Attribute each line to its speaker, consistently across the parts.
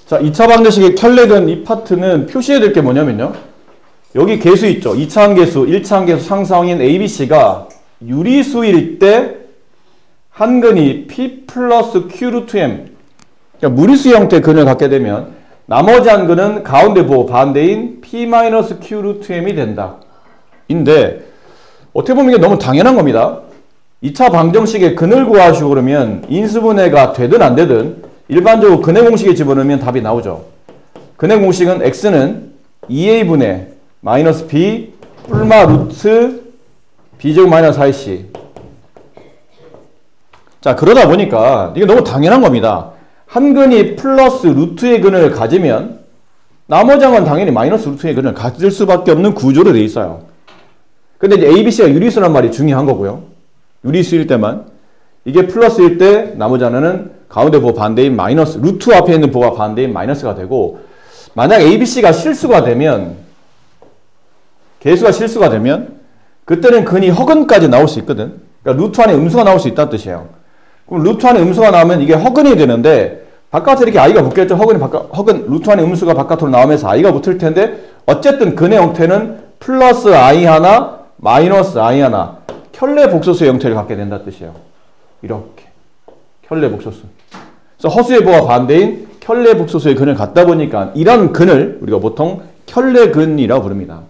Speaker 1: 자, 2차 방정식의 켤레근 이 파트는 표시해야 될 게 뭐냐면요. 여기 계수 있죠. 2차 함계수, 1차 함계수 상수항인 ABC가 유리수일 때 한근이 P 플러스 Q 루트 M, 그러니까 무리수 형태의 근을 갖게 되면 나머지 한근은 가운데 부호 반대인 P 마이너스 Q 루트 M이 된다. 인데 어떻게 보면 이게 너무 당연한 겁니다. 2차 방정식의 근을 구하시고 그러면 인수분해가 되든 안 되든 일반적으로 근의 공식에 집어넣으면 답이 나오죠. 근의 공식은 x는 2a분의 마이너스 b 뿔마 루트 b제곱 마이너스 4ac. 자, 그러다 보니까 이게 너무 당연한 겁니다. 한 근이 플러스 루트의 근을 가지면 나머지 한 건 당연히 마이너스 루트의 근을 가질 수밖에 없는 구조로 되어 있어요. 근데 이제 ABC가 유리수란 말이 중요한 거고요. 유리수일 때만. 이게 플러스일 때 나머지 하나는 가운데 부호 반대인 마이너스, 루트 앞에 있는 부호가 반대인 마이너스가 되고, 만약 ABC가 실수가 되면, 개수가 실수가 되면 그때는 근이 허근까지 나올 수 있거든. 그러니까 루트 안에 음수가 나올 수 있다는 뜻이에요. 그럼 루트 안에 음수가 나오면 이게 허근이 되는데 바깥에 이렇게 i가 붙겠죠. 허근 루트 안에 음수가 바깥으로 나오면서 i가 붙을 텐데 어쨌든 근의 형태는 플러스 i 하나 마이너스 i 하나 켤레 복소수의 형태를 갖게 된다는 뜻이에요. 이렇게 켤레 복소수. 그래서 허수의 부호가 반대인 켤레 복소수의 근을 갖다 보니까 이런 근을 우리가 보통 켤레근이라고 부릅니다.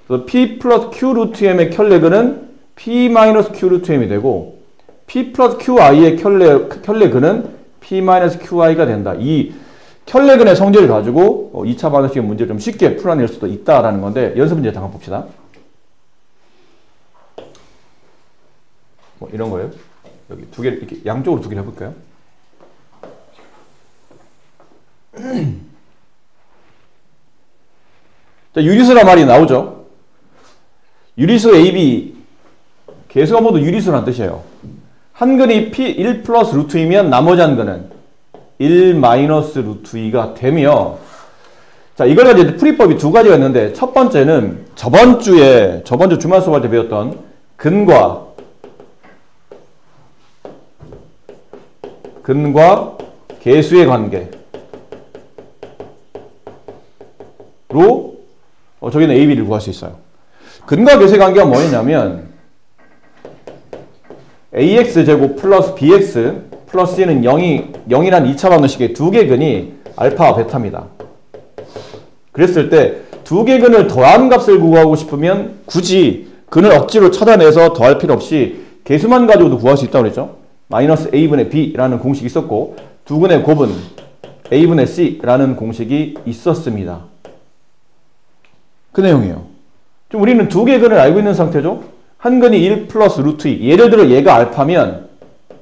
Speaker 1: 그래서 P 플러스 Q 루트 M의 켤레근은 P 마이너스 Q 루트 M이 되고 P 플러스 QI의 켤레근은 P 마이너스 QI가 된다. 이 켤레근의 성질을 가지고 2차 방정식의 문제를 좀 쉽게 풀어낼 수도 있다라는 건데 연습 문제 잠깐 봅시다. 뭐 이런 거예요. 여기 두 개를 이렇게 양쪽으로 두 개를 해볼까요? 자, 유리수란 말이 나오죠. 유리수 AB 개수가 모두 유리수란 뜻이에요. 한 근이 P1 플러스 루트 2면 나머지 한 근은 1 마이너스 루트 2가 되며, 자, 이걸 가지고 풀이법이 두 가지가 있는데 첫 번째는 저번 주 주말 수업할 때 배웠던 근과 개수의 관계로 저기는 AB를 구할 수 있어요. 근과 개수의 관계가 뭐였냐면 AX제곱 플러스 BX 플러스 C는 0이란 2차 방정식의 두 개 근이 알파와 베타입니다. 그랬을 때 두 개 근을 더한 값을 구하고 싶으면 굳이 근을 억지로 찾아내서 더할 필요 없이 개수만 가지고도 구할 수 있다고 그랬죠. 마이너스 A분의 B라는 공식이 있었고 두 근의 곱은 A분의 C라는 공식이 있었습니다. 그 내용이에요. 지금 우리는 두 개 근을 알고 있는 상태죠. 한 근이 1 플러스 루트 2. 예를 들어 얘가 알파면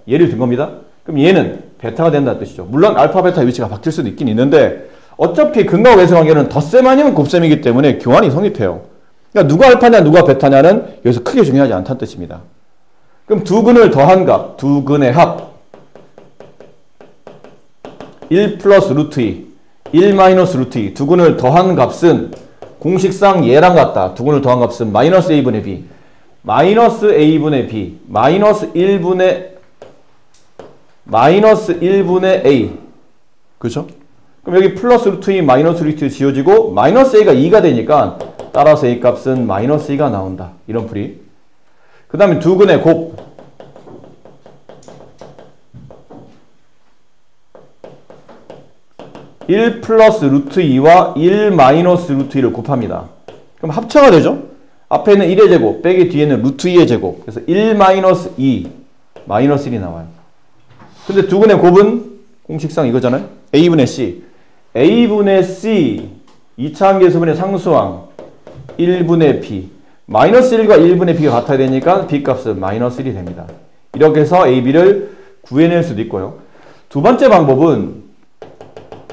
Speaker 1: 예를 든 겁니다. 그럼 얘는 베타가 된다는 뜻이죠. 물론 알파, 베타의 위치가 바뀔 수도 있긴 있는데 어차피 근과 개수 관계는 덧셈 아니면 곱셈이기 때문에 교환이 성립해요. 그러니까 누가 알파냐 누가 베타냐는 여기서 크게 중요하지 않다는 뜻입니다. 그럼 두 근을 더한 값, 두 근의 합 1 플러스 루트 2, 1 마이너스 루트 2. 두 근을 더한 값은 공식상 얘랑 같다. 두 근을 더한 값은 마이너스 A분의 B, 마이너스 A분의 B, 마이너스 1분의 A. 그렇죠? 그럼 여기 플러스 루트 2, 마이너스 루트 2 지워지고 마이너스 A가 2가 되니까 따라서 A 값은 마이너스 2가 나온다. 이런 풀이. 그 다음에 두 근의 곱 1 플러스 루트 2와 1 마이너스 루트 2를 곱합니다. 그럼 합쳐가 되죠? 앞에는 1의 제곱 빼기 뒤에는 루트 2의 제곱. 그래서 1 마이너스 2 마이너스 1이 나와요. 근데 두 근의 곱은 공식상 이거잖아요. A분의 C. A분의 C 2차 함계수분의 상수항 1분의 B. 마이너스 1과 1분의 B가 같아야 되니까 B 값은 마이너스 1이 됩니다. 이렇게 해서 AB를 구해낼 수도 있고요. 두 번째 방법은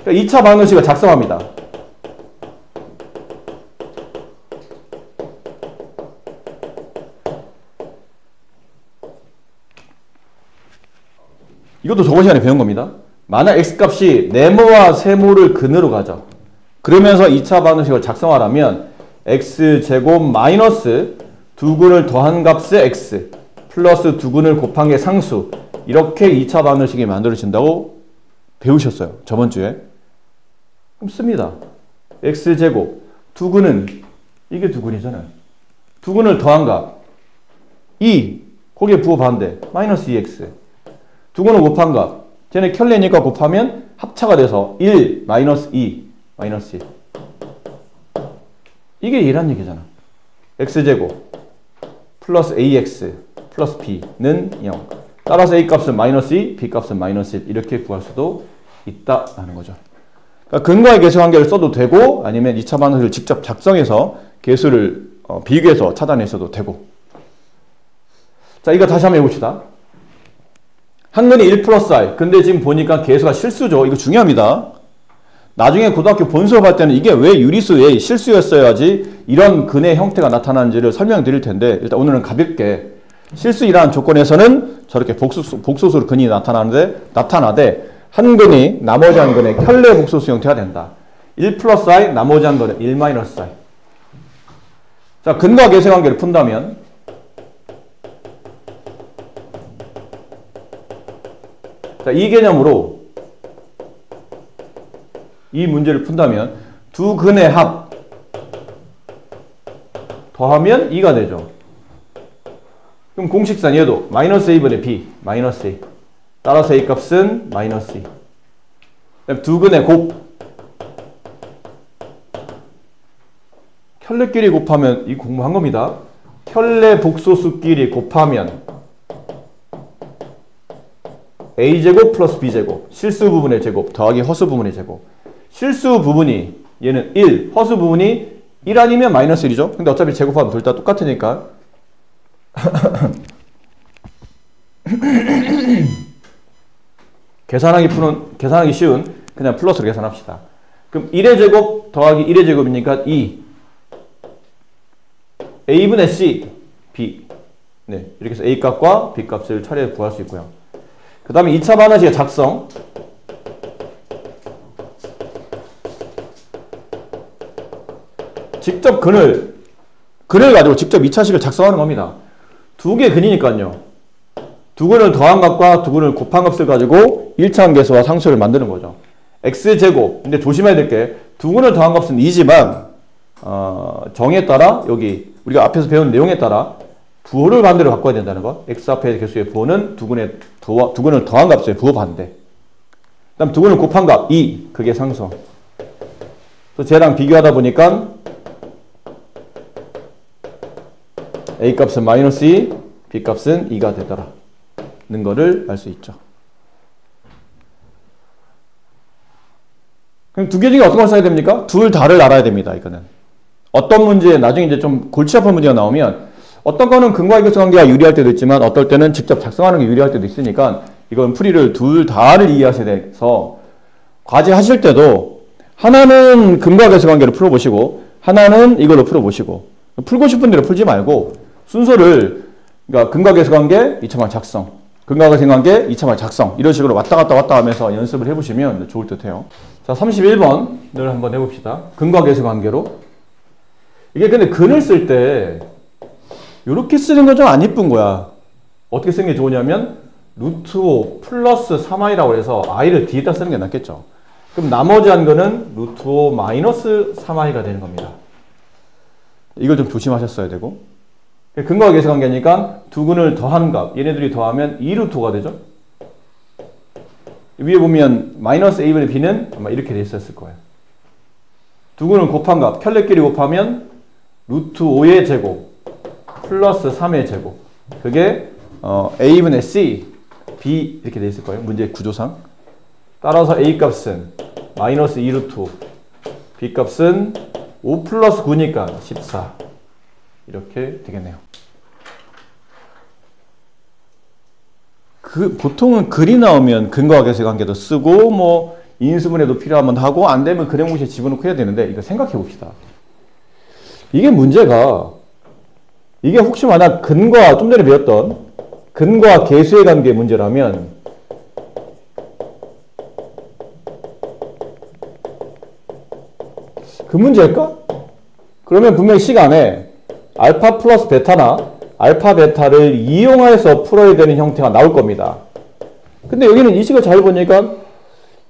Speaker 1: 2차 방정식을 작성합니다. 이것도 저번 시간에 배운 겁니다. 만약 x값이 네모와 세모를 근으로 가죠. 그러면서 2차 방정식을 작성하려면 x제곱 마이너스 두 근을 더한 값의 x 플러스 두 근을 곱한 게 상수, 이렇게 2차 방정식이 만들어진다고 배우셨어요. 저번 주에. 그럼 씁니다. x제곱 두근은 이게 두근이잖아요. 두근을 더한 값 2 거기에 부호 반대 마이너스 2x 두근을 곱한 값 쟤네 켤레니까 곱하면 합차가 돼서 1 마이너스 2 마이너스 1 이게 2란 얘기잖아. x제곱 플러스 ax 플러스 b는 0 따라서 a 값은 마이너스 2 b 값은 마이너스 1 이렇게 구할 수도 있다라는 거죠. 그러니까 근거의 계수 관계를 써도 되고 아니면 2차 반응을 직접 작성해서 계수를 비교해서 찾아내셔도 되고. 자, 이거 다시 한번 해봅시다. 한근이 1 플러스 i. 근데 지금 보니까 계수가 실수죠. 이거 중요합니다. 나중에 고등학교 본수업 할 때는 이게 왜 유리수의 실수였어야지 이런 근의 형태가 나타나는지를 설명드릴 텐데 일단 오늘은 가볍게 실수이라는 조건에서는 저렇게 복소수로 근이 나타나되 한 근이 나머지 한 근의 켤레 복소수 형태가 된다. 1 플러스 i 나머지 한 근은 1 마이너스 i. 자, 근과 계수 관계를 푼다면 자, 이 개념으로 이 문제를 푼다면 두 근의 합 더하면 2가 되죠. 그럼 공식상 얘도 마이너스 a분의 b 마이너스 a 따라서 a 값은 마이너스 2. 그다음 두 근의 곱 켤레끼리 곱하면 이 공부한 겁니다. 켤레 복소수끼리 곱하면 a제곱 플러스 b제곱 실수 부분의 제곱 더하기 허수 부분의 제곱 실수 부분이 얘는 1 허수 부분이 1 아니면 마이너스 1이죠. 근데 어차피 제곱하면 둘 다 똑같으니까 계산하기 쉬운 그냥 플러스로 계산합시다. 그럼 1의 제곱 더하기 1의 제곱이니까 2 a분의 c b 네, 이렇게 해서 a 값과 b 값을 차례 구할 수 있고요. 그 다음에 2차 반환식의 작성 직접 근을 가지고 직접 2차식을 작성하는 겁니다. 두 개 근이니까요. 두 근을 더한 값과 두 근을 곱한 값을 가지고 1차 함계수와 상수를 만드는 거죠. x제곱 근데 조심해야 될 게 두 근을 더한 값은 2지만 정에 따라 여기 우리가 앞에서 배운 내용에 따라 부호를 반대로 바꿔야 된다는 거. x 앞에 개수의 부호는 두 근을 더한 값의 부호 반대. 그 다음 두 근을 곱한 값 2 그게 상수. 그래서 쟤랑 비교하다 보니까 a 값은 마이너스 2 b 값은 2가 되더라는 거를 알 수 있죠. 그럼 두 개 중에 어떤 걸 써야 됩니까? 둘 다를 알아야 됩니다. 이거는 어떤 문제 나중에 이제 좀 골치 아픈 문제가 나오면 어떤 거는 근과의 계수 관계가 유리할 때도 있지만 어떨 때는 직접 작성하는 게 유리할 때도 있으니까 이건 풀이를 둘 다를 이해하셔야 돼서 과제 하실 때도 하나는 근과 계수 관계를 풀어보시고 하나는 이걸로 풀어보시고 풀고 싶은 대로 풀지 말고 순서를 그러니까 근과 계수 관계 2차만 작성 근과 계수 관계 2차만 작성 이런 식으로 왔다 갔다 하면서 연습을 해보시면 좋을 듯 해요. 자 31번을 한번 해봅시다. 근과 계수 관계로 이게 근데 근을 쓸 때 이렇게 쓰는 건 좀 안 이쁜 거야. 어떻게 쓰는 게 좋으냐면 루트 5 플러스 3i라고 해서 i를 뒤에다 쓰는 게 낫겠죠. 그럼 나머지 한 거는 루트 5 마이너스 3i가 되는 겁니다. 이걸 좀 조심하셨어야 되고 근거와 계수 관계니까 두 근을 더한 값 얘네들이 더하면 2루트 5가 되죠. 위에 보면 마이너스 a분의 b는 아마 이렇게 돼 있었을 거예요. 두 근을 곱한 값 켤레끼리 곱하면 루트 5의 제곱 플러스 3의 제곱 그게 a분의 c, b 이렇게 돼 있을 거예요. 문제 구조상. 따라서 a 값은 마이너스 2루트 5 b 값은 5 플러스 9니까 14 이렇게 되겠네요. 보통은 글이 나오면 근거와 계수 관계도 쓰고 뭐 인수분해도 필요하면 하고 안 되면 그래무시에 집어넣고 해야 되는데 이거 생각해 봅시다. 이게 문제가 이게 혹시 만약 근과 좀 전에 배웠던 근과 계수의 관계 문제라면 그 문제일까? 그러면 분명히 시간에 알파 플러스 베타나 알파 베타를 이용해서 풀어야 되는 형태가 나올 겁니다. 근데 여기는 이 식을 잘 보니까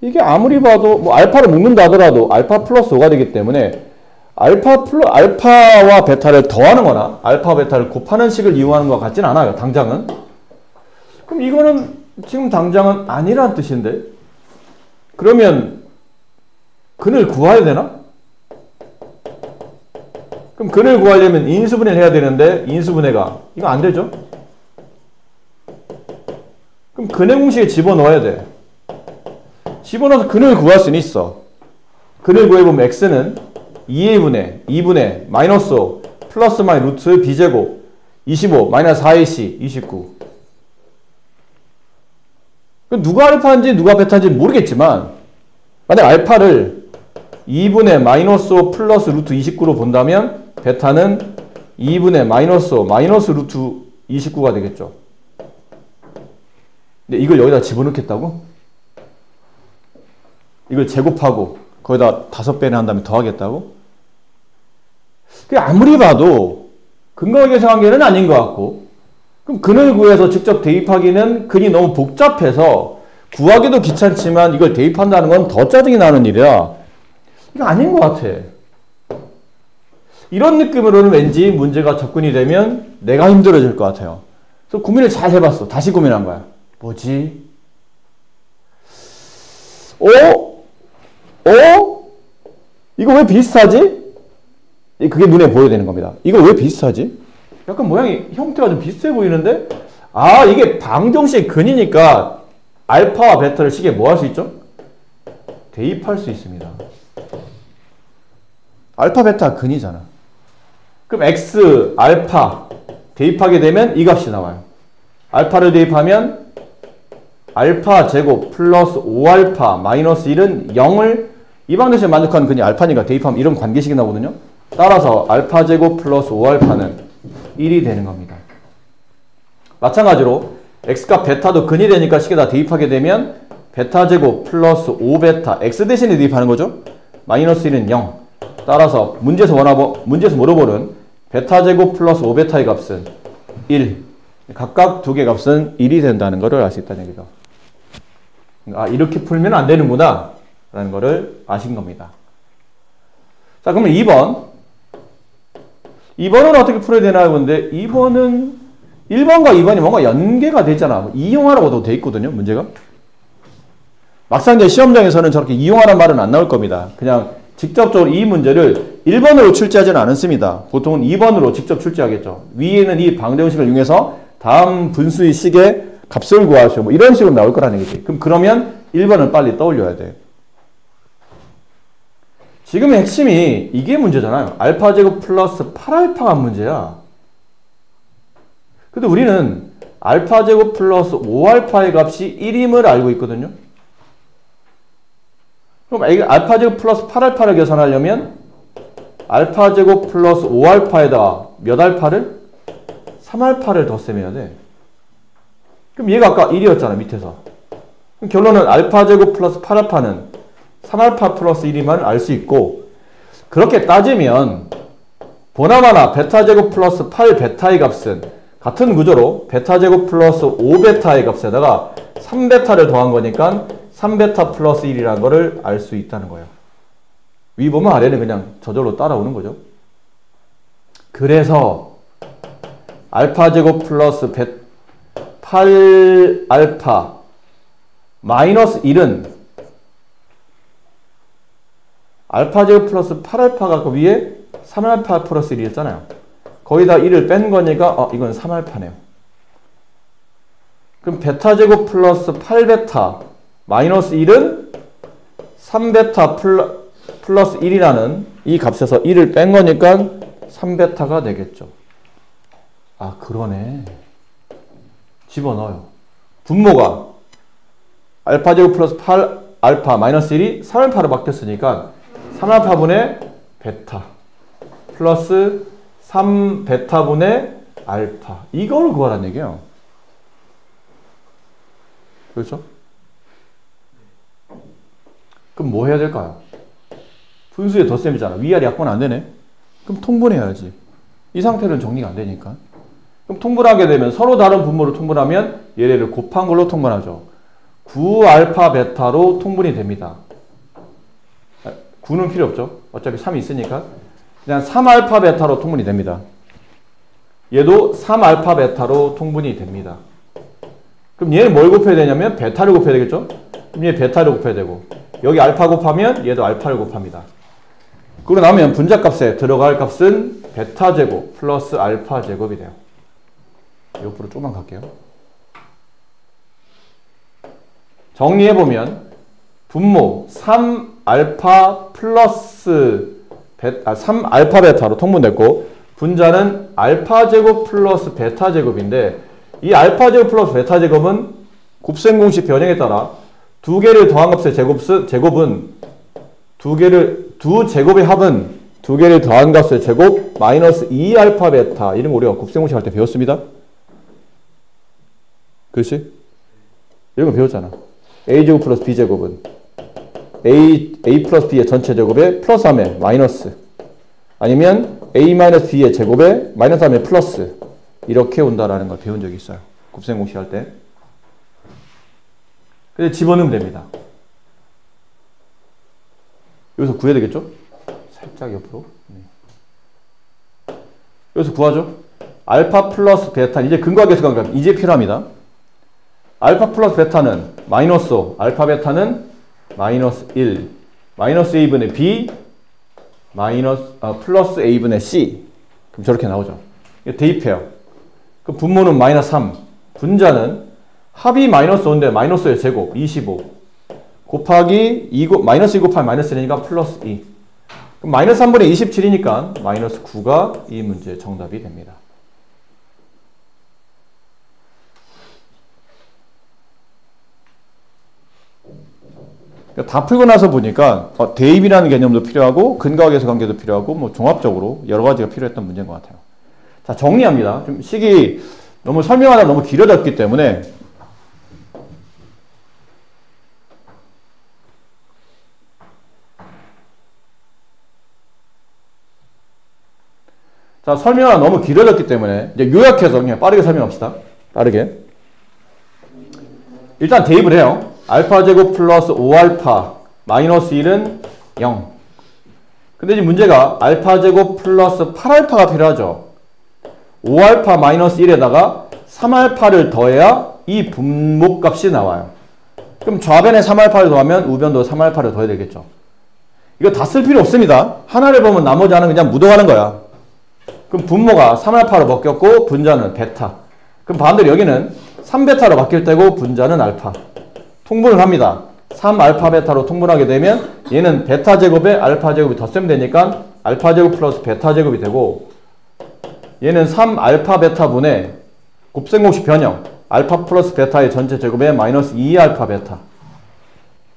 Speaker 1: 이게 아무리 봐도 뭐 알파를 묶는다 하더라도 알파 플러스 5가 되기 때문에 알파와 베타를 더하는 거나 알파 베타를 곱하는 식을 이용하는 것 같진 않아요. 당장은. 그럼 이거는 지금 당장은 아니란 뜻인데 그러면 근을 구해야 되나? 그럼 근을 구하려면 인수분해를 해야 되는데 인수분해가 이거 안 되죠? 그럼 근의 공식에 집어넣어야 돼. 집어넣어서 근을 구할 수는 있어. 근을 구해보면 x는 2분의 마이너스 5 플러스 마이 루트 b제곱 25 마이너스 4ac 29. 누가 알파인지 누가 베타인지 모르겠지만 만약 알파를 2분의 마이너스 5 플러스 루트 29로 본다면 베타는 2분의 마이너스 5 마이너스 루트 29가 되겠죠. 근데 이걸 여기다 집어넣겠다고? 이걸 제곱하고 거기다 5배나 한 다음에 더하겠다고? 그게 아무리 봐도 근거계수 관계는 아닌 것 같고 그럼 근을 구해서 직접 대입하기는 근이 너무 복잡해서 구하기도 귀찮지만 이걸 대입한다는 건 더 짜증이 나는 일이라 이거 아닌 것 같아. 이런 느낌으로는 왠지 문제가 접근이 되면 내가 힘들어질 것 같아요. 그래서 고민을 잘 해봤어. 다시 고민한 거야. 뭐지? 이거 왜 비슷하지? 그게 눈에 보여야 되는 겁니다. 이거 왜 비슷하지? 약간 모양이 형태가 좀 비슷해 보이는데 아 이게 방정식 근이니까 알파와 베타를 식에 뭐 할 수 있죠? 대입할 수 있습니다. 알파 베타 근이잖아. 그럼 x 알파 대입하게 되면 이 값이 나와요. 알파를 대입하면 알파 제곱 플러스 5알파 마이너스 1은 0을 이 방정식에 만족하는 근이 알파니까 대입하면 이런 관계식이 나오거든요. 따라서 알파 제곱 플러스 5알파는 1이 되는 겁니다. 마찬가지로 x값 베타도 근이 되니까 식에다 대입하게 되면 베타 제곱 플러스 5베타 x 대신에 대입하는 거죠. 마이너스 1은 0. 따라서 문제에서 물어보는 베타 제곱 플러스 5베타의 값은 1. 각각 두 개 값은 1이 된다는 것을 알 수 있다는 얘기죠. 아 이렇게 풀면 안 되는구나 라는 것을 아신 겁니다. 자 그러면 2번은 어떻게 풀어야 되나 본데 2번은 1번과 2번이 뭔가 연계가 되잖아. 이용하라고도 돼 있거든요. 문제가. 막상 이제 시험장에서는 저렇게 이용하라는 말은 안 나올 겁니다. 그냥 직접적으로 이 문제를 1번으로 출제하지는 않습니다. 보통은 2번으로 직접 출제하겠죠. 위에는 이 방정식을 이용해서 다음 분수의 식의 값을 구하시오. 뭐 이런 식으로 나올 거라는 얘기지. 그러면 1번을 빨리 떠올려야 돼. 지금의 핵심이 이게 문제잖아요. 알파 제곱 플러스 8알파가 문제야. 근데 우리는 알파 제곱 플러스 5알파의 값이 1임을 알고 있거든요. 그럼 알파 제곱 플러스 8알파를 계산하려면 알파 제곱 플러스 5알파에다가 몇 알파를? 3알파를 더 셈해야 돼. 그럼 얘가 아까 1이었잖아 밑에서. 그럼 결론은 알파 제곱 플러스 8알파는 3알파 플러스 1이만 알 수 있고 그렇게 따지면 보나마나 베타 제곱 플러스 8베타의 값은 같은 구조로 베타 제곱 플러스 5베타의 값에다가 3베타를 더한 거니까 3베타 플러스 1이라는 거를 알 수 있다는 거예요. 위 보면 아래는 그냥 저절로 따라오는 거죠. 그래서 알파 제곱 플러스 8알파 마이너스 1은 알파 제곱 플러스 8알파가 그 위에 3알파 플러스 1이었잖아요. 거기다 1을 뺀 거니까 이건 3알파네요. 그럼 베타 제곱 플러스 8베타 마이너스 1은 3베타 플러스 1이라는 이 값에서 1을 뺀 거니까 3베타가 되겠죠. 아 그러네. 집어넣어요. 분모가 알파 제곱 플러스 8알파 마이너스 1이 3알파로 바뀌었으니까 3알파분의 베타 플러스 3베타분의 알파 이걸 구하라는 얘기예요. 그렇죠? 그럼 뭐 해야 될까요? 분수의 덧셈이잖아. 위아래 약분 안 되네. 그럼 통분해야지. 이 상태로는 정리가 안 되니까. 그럼 통분하게 되면 서로 다른 분모를 통분하면 얘네를 곱한 걸로 통분하죠. 9알파 베타로 통분이 됩니다. 9는 필요 없죠. 어차피 3이 있으니까. 그냥 3알파 베타로 통분이 됩니다. 얘도 3알파 베타로 통분이 됩니다. 그럼 얘는 뭘 곱해야 되냐면 베타를 곱해야 되겠죠? 그럼 얘 베타를 곱해야 되고 여기 알파 곱하면 얘도 알파를 곱합니다. 그러고 나면 분자값에 들어갈 값은 베타 제곱 플러스 알파 제곱이 돼요. 옆으로 조금만 갈게요. 정리해보면 분모 3알파 플러스 3알파 베타로 통분됐고 분자는 알파 제곱 플러스 베타 제곱인데 이 알파 제곱 플러스 베타 제곱은 곱셈 공식 변형에 따라 두 개를 더한 값의 제곱은 두 제곱의 합은 두 개를 더한 값의 제곱 마이너스 2알파 베타 이런 거 우리가 곱셈 공식 할 때 배웠습니다. 그렇지? 이런 거 배웠잖아. a제곱 플러스 b제곱은 a 플러스 b의 전체 제곱에 플러스 3에 마이너스 아니면 a 마이너스 b의 제곱에 마이너스 3에 플러스 이렇게 온다라는 걸 배운 적이 있어요. 곱셈 공식 할 때. 근데 집어넣으면 됩니다. 여기서 구해야 되겠죠? 살짝 옆으로. 네. 여기서 구하죠? 알파 플러스 베타. 이제 근거와 계수관계 이제 필요합니다. 알파 플러스 베타는 마이너스 5, 알파 베타는 마이너스 1, 마이너스 a분의 b, 플러스 a분의 c. 그럼 저렇게 나오죠. 이거 대입해요. 그 분모는 마이너스 3, 분자는 합이 마이너스 5인데 마이너스의 제곱 25 곱하기 2, 마이너스 2 곱하기 마이너스 1이니까 플러스 2. 그럼 마이너스 3분의 27이니까 마이너스 9가 이 문제의 정답이 됩니다. 다 풀고 나서 보니까 대입이라는 개념도 필요하고 근거와 계수 관계도 필요하고 뭐 종합적으로 여러 가지가 필요했던 문제인 것 같아요. 자, 정리합니다. 좀 식이 너무 설명하다 너무 길어졌기 때문에 자, 설명하다 너무 길어졌기 때문에 이제 요약해서 그냥 빠르게 설명합시다. 빠르게. 일단 대입을 해요. 알파 제곱 플러스 5알파 마이너스 1은 0. 근데 지금 문제가 알파 제곱 플러스 8알파가 필요하죠. 5알파 마이너스 1에다가 3알파를 더해야 이 분모값이 나와요. 그럼 좌변에 3알파를 더하면 우변도 3알파를 더해야 되겠죠. 이거 다 쓸 필요 없습니다. 하나를 보면 나머지 하나는 그냥 묻어가는 거야. 그럼 분모가 3알파로 바뀌었고 분자는 베타. 그럼 반대로 여기는 3베타로 바뀔 때고 분자는 알파. 통분을 합니다. 3알파 베타로 통분하게 되면 얘는 베타 제곱에 알파 제곱이 덧셈 되니까 알파 제곱 플러스 베타 제곱이 되고 얘는 3알파 베타분의 곱셈 공식 변형 알파 플러스 베타의 전체 제곱에 마이너스 2알파 베타.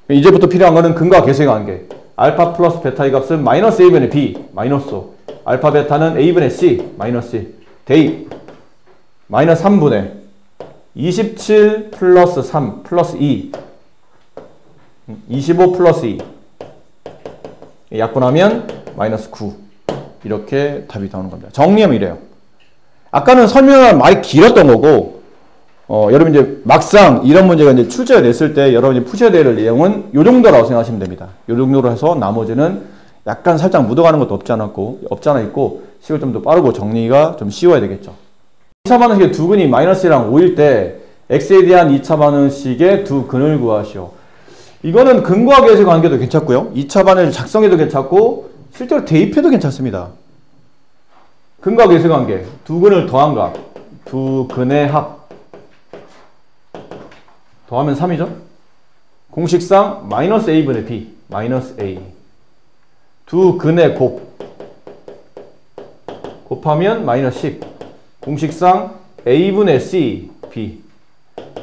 Speaker 1: 이제부터 필요한 거는 근거와 계수의 관계. 알파 플러스 베타의 값은 마이너스 a분의 b 마이너스 5 알파 베타는 a분의 c 마이너스 1 대입 마이너스 3분의 27 플러스 3 플러스 2 25 플러스 2 약분하면 마이너스 9 이렇게 답이 나오는 겁니다. 정리하면 이래요. 아까는 설명은 많이 길었던 거고 여러분 이제 막상 이런 문제가 이제 출제가 됐을 때 여러분이 푸셔야 될 내용은 요 정도라고 생각하시면 됩니다. 요 정도로 해서 나머지는 약간 살짝 묻어가는 것도 없지 않아 있고 식을 좀 더 빠르고 정리가 좀 쉬워야 되겠죠. 2차 반응식의 두 근이 마이너스 1이랑 5일 때 x에 대한 2차 반응식의 두 근을 구하시오. 이거는 근거와 계수 관계도 괜찮고요. 2차 반응을 작성해도 괜찮고 실제로 대입해도 괜찮습니다. 근거와 계수 관계 두 근을 더한 값, 두 근의 합 더하면 3이죠. 공식상 마이너스 a분의 b 마이너스 a 두 근의 곱하면 마이너스 10 공식상 a분의 c b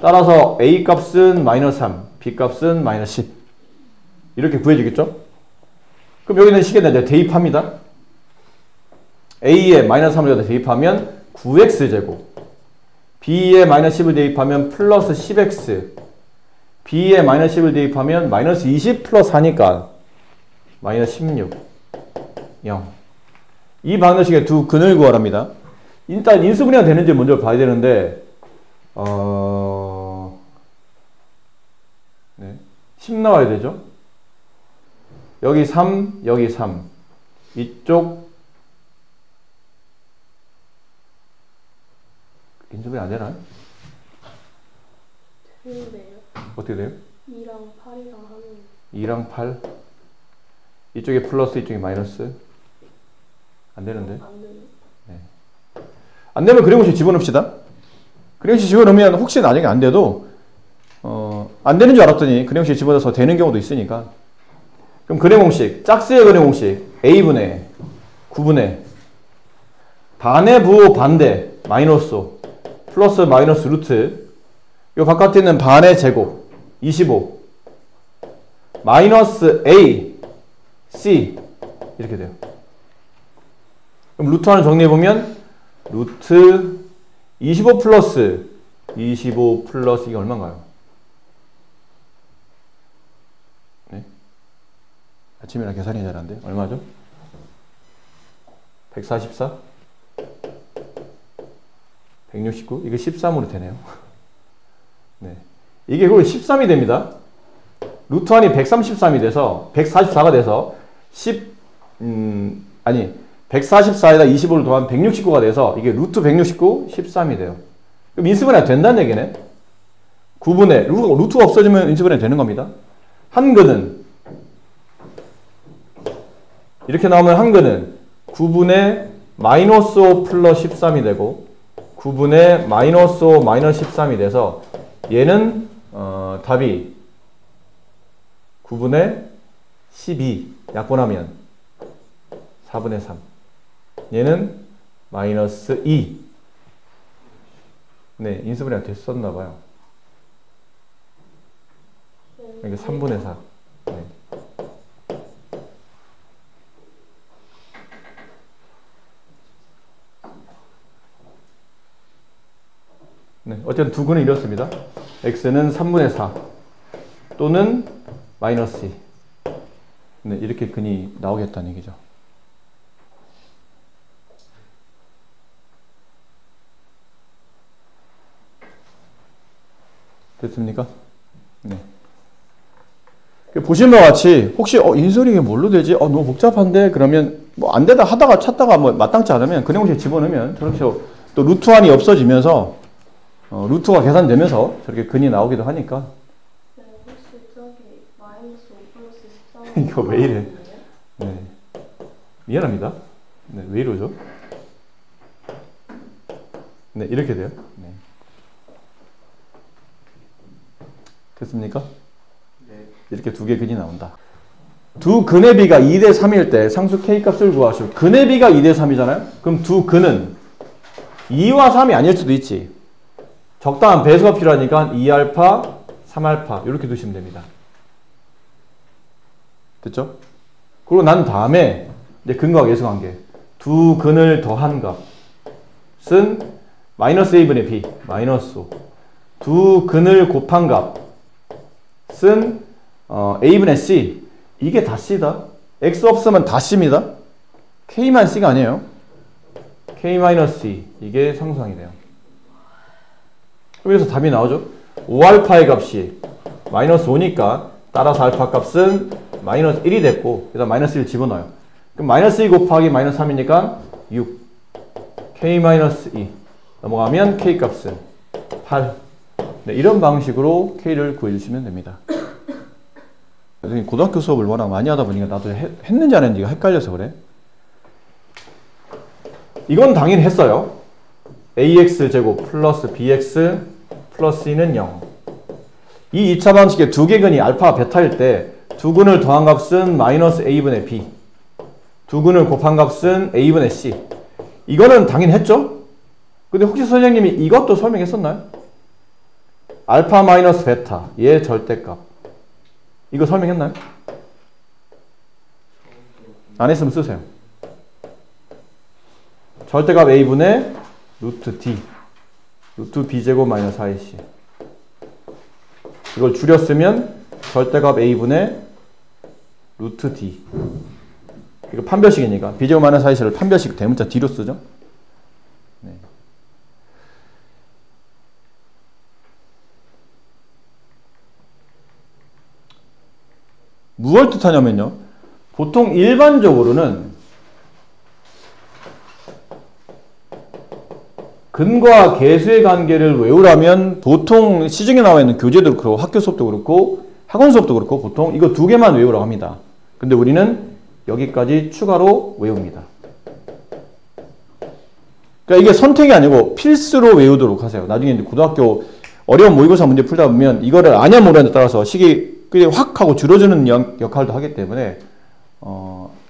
Speaker 1: 따라서 a 값은 마이너스 3 b 값은 마이너스 10 이렇게 구해지겠죠. 그럼 여기는 식에다 이제 대입합니다. a에 마이너스 3을 여기다 대입하면 9x제곱 b에 마이너스 10을 대입하면 플러스 10x b에 마이너스 10을 대입하면 마이너스 20 플러스 4니까 마이너스 16 0 이 방정식의 두 근을 구하랍니다. 일단 인수분해가 되는지 먼저 봐야 되는데 10 나와야 되죠. 여기 3, 여기 3. 이쪽 인수분해 안 되나요?
Speaker 2: 되는데요.
Speaker 1: 어떻게 돼요?
Speaker 2: 2랑 8이랑 하면
Speaker 1: 2랑 8. 이쪽에 플러스, 이쪽에 마이너스. 안 되는데.
Speaker 2: 안 되네.
Speaker 1: 네. 안 되면 그림공식 집어넣읍시다. 그림공식 집어넣으면 혹시 나중에 안 돼도 안 되는 줄 알았더니 그림공식 집어넣어서 되는 경우도 있으니까. 그럼 그림공식, 짝수의 그림공식 a분의 9분의 반의 부호 반대 마이너스 5 플러스 마이너스 루트 요 바깥에 있는 반의 제곱 25 마이너스 a c 이렇게 돼요. 그럼 루트 하나 정리해보면 루트 25 플러스 이게 얼마인가요? 네? 아침이라 계산이 잘 안 돼요. 얼마죠? 144? 169? 이게 13으로 되네요. 네. 이게 그걸 13이 됩니다. 루트 1이 133이 돼서 144가 돼서 144에다 25를 더하면 169가 돼서 이게 루트 169, 13이 돼요. 그럼 인수분해가 된다는 얘기네. 9분의 루트가 없어지면 인수분해 되는 겁니다. 한근은 이렇게 나오면 한근은 9분의 마이너스 5 플러스 13이 되고 9분의 마이너스 5 마이너스 13이 돼서 얘는 답이 9분의 12 약분하면 4분의 3 얘는 마이너스 2 네, 인수분해가 됐었나봐요. 이게 3분의 4 네. 네, 어쨌든 두 근은 이렇습니다. x는 3분의 4 또는 마이너스 2 네, 이렇게 근이 나오겠다는 얘기죠. 됐습니까? 네. 보시는 바와 같이 혹시 인수분해 이게 뭘로 되지? 너무 복잡한데? 그러면 뭐 안 되다 하다가 찾다가 뭐 마땅치 않으면 그냥 집어넣으면 저렇게 또 루트 1이 없어지면서 루트가 계산되면서 저렇게 근이 나오기도 하니까.
Speaker 2: 네, 혹시 저기 마이너스 5 플러스 13
Speaker 1: 이거 왜 이래? 네. 미안합니다. 네, 왜 이러죠? 네, 이렇게 돼요. 네. 됐습니까? 네. 이렇게 두 개 근이 나온다. 두 근의 비가 2대 3일 때 상수 k 값을 구하시오. 근의 비가 2대 3이잖아요? 그럼 두 근은 2와 3이 아닐 수도 있지. 적당한 배수가 필요하니까 2알파, 3알파 이렇게 두시면 됩니다. 됐죠? 그리고 난 다음에 이제 근과 계수관계 두 근을 더한 값은 마이너스 a분의 b 마이너스 5 두 근을 곱한 값은 a분의 c 이게 다 c다. x 없으면 다 c입니다. k만 c가 아니에요. k-c 이게 상수항이 돼요. 그래서 답이 나오죠. 5알파의 값이 마이너스 5니까 따라서 알파 값은 마이너스 1이 됐고 그래서 마이너스 1 집어넣어요. 그럼 마이너스 2 곱하기 마이너스 3이니까 6 k-2 넘어가면 k 값은 8 네, 이런 방식으로 k를 구해주시면 됩니다. 고등학교 수업을 워낙 많이 하다 보니까 나도 했는지 안 했는지가 헷갈려서 그래. 이건 당연히 했어요. ax제곱 플러스 bx 플러스 2는 0. 이 2차 방식의 두 개 근이 알파, 베타일 때 두 근을 더한 값은 마이너스 a분의 b 두 근을 곱한 값은 a분의 c 이거는 당연히 했죠? 근데 혹시 선생님이 이것도 설명했었나요? 알파 마이너스 베타 얘 절대값 이거 설명했나요? 안 했으면 쓰세요. 절대값 a분의 루트 d 루트 b제곱 마이너스 4ac 이걸 줄였으면 절대값 a분의 루트 d 이거 판별식이니까 b제곱 마이너스 4ac를 판별식 대문자 d로 쓰죠. 네. 무엇을 뜻하냐면요. 보통 일반적으로는 근과 계수의 관계를 외우라면 보통 시중에 나와 있는 교재도 그렇고 학교 수업도 그렇고 학원 수업도 그렇고 보통 이거 두 개만 외우라고 합니다. 근데 우리는 여기까지 추가로 외웁니다. 그러니까 이게 선택이 아니고 필수로 외우도록 하세요. 나중에 이제 고등학교 어려운 모의고사 문제 풀다 보면 이거를 아냐 모르냐에 따라서 식이 확 하고 줄어드는 역할도 하기 때문에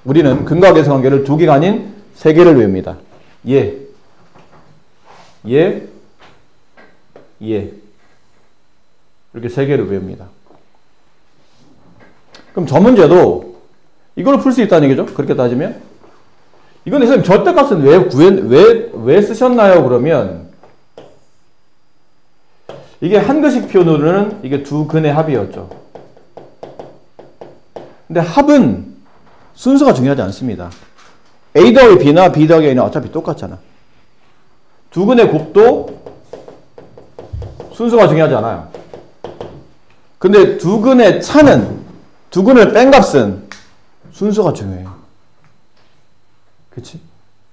Speaker 1: 우리는 근과 계수 관계를 두 개가 아닌 세 개를 외웁니다. 예. 예, 예. 이렇게 세 개를 외웁니다. 그럼 저 문제도 이걸 풀 수 있다는 얘기죠. 그렇게 따지면. 이건 선생님 절대값은 왜 쓰셨나요? 그러면 이게 한글식 표현으로는 이게 두 근의 합이었죠. 근데 합은 순서가 중요하지 않습니다. A 더하기 B나 B 더하기 A는 어차피 똑같잖아. 두 근의 곱도 순서가 중요하지 않아요. 근데 두 근의 차는, 두 근을 뺀 값은 순서가 중요해요. 그치?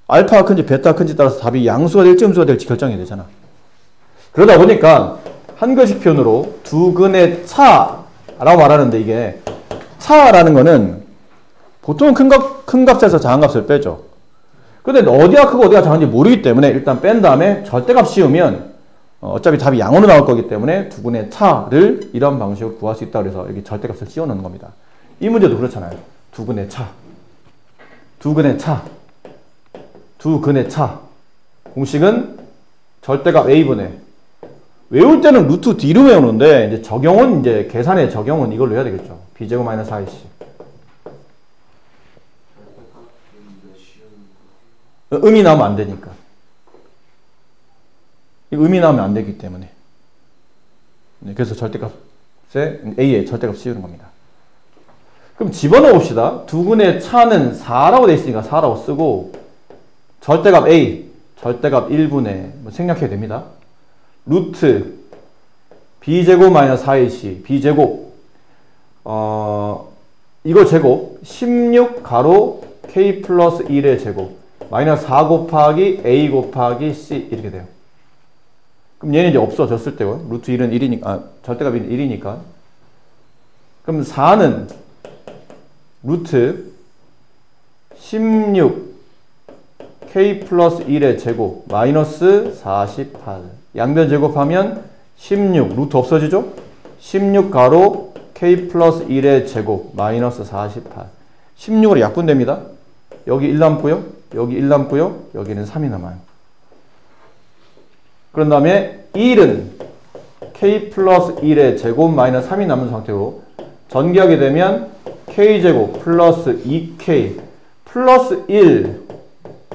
Speaker 1: 알파가 큰지 베타가 큰지 따라서 답이 양수가 될지 음수가 될지 결정이 되잖아. 그러다 보니까 한글식 표현으로 두 근의 차라고 말하는데 이게 차라는 거는 보통은 큰 값에서 작은 값을 빼죠. 근데 어디가 크고 어디가 작은지 모르기 때문에 일단 뺀 다음에 절대값 씌우면 어차피 답이 양으로 나올 거기 때문에 두 근의 차를 이런 방식으로 구할 수 있다 그래서 여기 절대값을 씌워 넣는 겁니다. 이 문제도 그렇잖아요. 두 근의 차, 두 근의 차, 두 근의 차. 공식은 절대값 A분의, 외울 때는 루트 D로 외우는데 이제 적용은 이제 계산의 적용은 이걸로 해야 되겠죠. B제곱 마이너스 4AC. 음이 나오면 안 되니까. 음이 나오면 안 되기 때문에. 네, 그래서 절대값에 A에 절대값 씌우는 겁니다. 그럼 집어넣어 봅시다. 두 근의 차는 4라고 되어 있으니까 4라고 쓰고 절대값 A, 절대값 1분의 뭐 생략해야 됩니다. 루트 B제곱 마이너스 4AC B제곱 이거 제곱 16 가로 K 플러스 1의 제곱 마이너스 4 곱하기 A 곱하기 C 이렇게 돼요. 그럼 얘는 이제 없어졌을 때요. 루트 1은 1이니까, 절대값이 1이니까. 그럼 4는 루트 16 K 플러스 1의 제곱 마이너스 48. 양변 제곱하면 16 루트 없어지죠? 16 가로 K 플러스 1의 제곱 마이너스 48. 16으로 약분됩니다. 여기 1 남고요. 여기 1 남고요. 여기는 3이 남아요. 그런 다음에 1은 K 플러스 1의 제곱 마이너스 3이 남은 상태로 전기하게 되면 K제곱 플러스 2K 플러스 1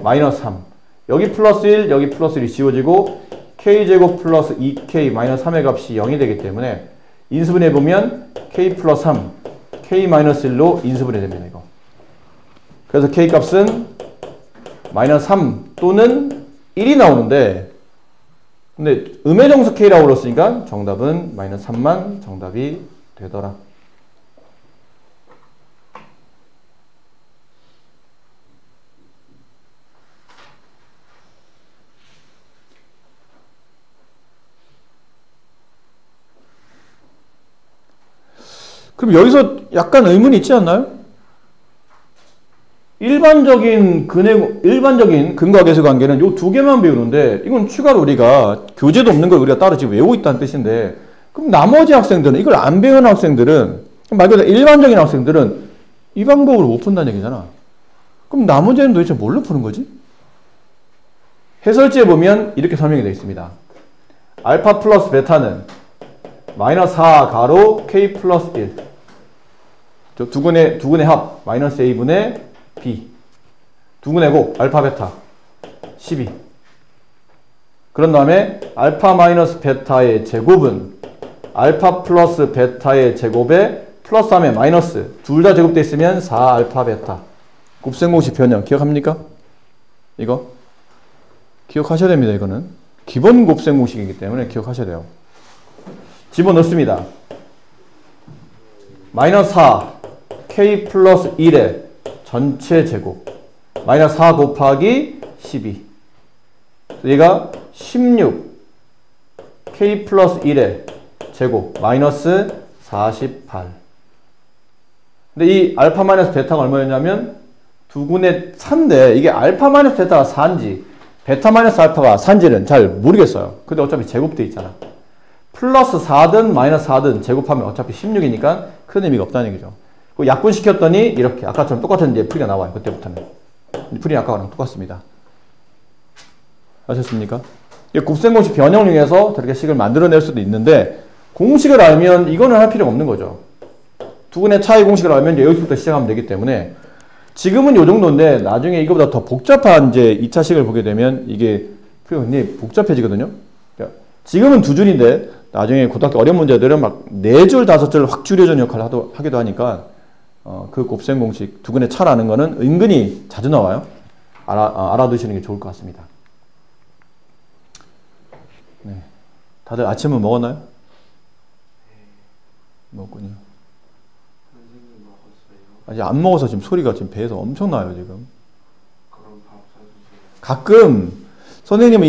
Speaker 1: 마이너스 3. 여기 플러스 1, 여기 플러스 1이 지워지고 K제곱 플러스 2K 마이너스 3의 값이 0이 되기 때문에 인수분해 보면 K 플러스 3, K 마이너스 1로 인수분해 됩니다. 이거. 그래서 K 값은 마이너스 3 또는 1이 나오는데 근데 음의 정수 K라고 그랬으니까 정답은 마이너스 3만 정답이 되더라. 그럼 여기서 약간 의문이 있지 않나요? 일반적인 근과 계수 관계는 요 두 개만 배우는데 이건 추가로 우리가 교재도 없는 걸 우리가 따로 지금 외우고 있다는 뜻인데 그럼 나머지 학생들은 이걸 안 배우는 학생들은 말 그대로 일반적인 학생들은 이 방법으로 못 푼다는 얘기잖아. 그럼 나머지는 도대체 뭘로 푸는 거지? 해설지에 보면 이렇게 설명이 되어 있습니다. 알파 플러스 베타는 마이너스 4 가로 K 플러스 1 두 근의 합 마이너스 A분의 B 두 근의 곱 알파 베타 12 그런 다음에 알파 마이너스 베타의 제곱은 알파 플러스 베타의 제곱에 플러스 3에 마이너스 둘 다 제곱되어 있으면 4 알파 베타 곱셈공식 변형 기억합니까? 이거 기억하셔야 됩니다. 이거는 기본 곱셈공식이기 때문에 기억하셔야 돼요. 집어넣습니다. 마이너스 4 k 플러스 1의 전체 제곱 마이너스 4 곱하기 12 얘가 16 k 플러스 1의 제곱 마이너스 48 근데 이 알파 마이너스 베타가 얼마였냐면 두근의 4인데 이게 알파 마이너스 베타가 4인지 베타 마이너스 알파가 4인지는 잘 모르겠어요. 근데 어차피 제곱돼 있잖아. 플러스 4든 마이너스 4든 제곱하면 어차피 16이니까 큰 의미가 없다는 얘기죠. 약분시켰더니 이렇게 아까처럼 똑같은 이제 풀이가 나와요. 그때부터는. 풀이 아까랑 똑같습니다. 아셨습니까? 곱셈공식 변형을 이용해서 저렇게 식을 만들어낼 수도 있는데 공식을 알면 이거는 할 필요가 없는 거죠. 두근의 차이 공식을 알면 이제 여기서부터 시작하면 되기 때문에 지금은 요 정도인데 나중에 이거보다 더 복잡한 이제 2차식을 보게 되면 이게 굉장히 복잡해지거든요. 그러니까 지금은 두 줄인데 나중에 고등학교 어려운 문제들은 막 4줄, 5줄 확 줄여주는 역할을 하기도 하니까 그 곱셈 공식 두근의 차라는 거는 은근히 자주 나와요. 알아두시는 게 좋을 것 같습니다. 네. 다들 아침은 먹었나요? 먹었군요. 아직 안 먹어서 지금 소리가 지금 배에서 엄청 나요, 지금.
Speaker 3: 그럼 밥 사주세요.
Speaker 1: 가끔 선생님은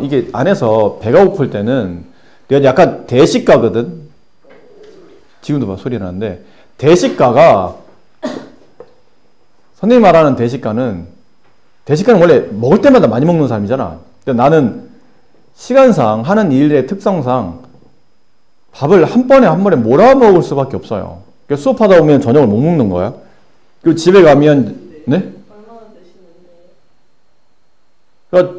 Speaker 1: 이게 안에서 배가 고플 때는 내가 약간 대식가거든. 지금도 봐 소리 나는데 대식가가 선생님 말하는 대식가는 원래 먹을 때마다 많이 먹는 사람이잖아. 근데 나는 시간상 하는 일의 특성상 밥을 한 번에 몰아먹을 수밖에 없어요. 그러니까 수업하다 보면 저녁을 못 먹는 거야. 그리고 집에 가면 네?
Speaker 2: 얼마나 드시는데?
Speaker 1: 그러니까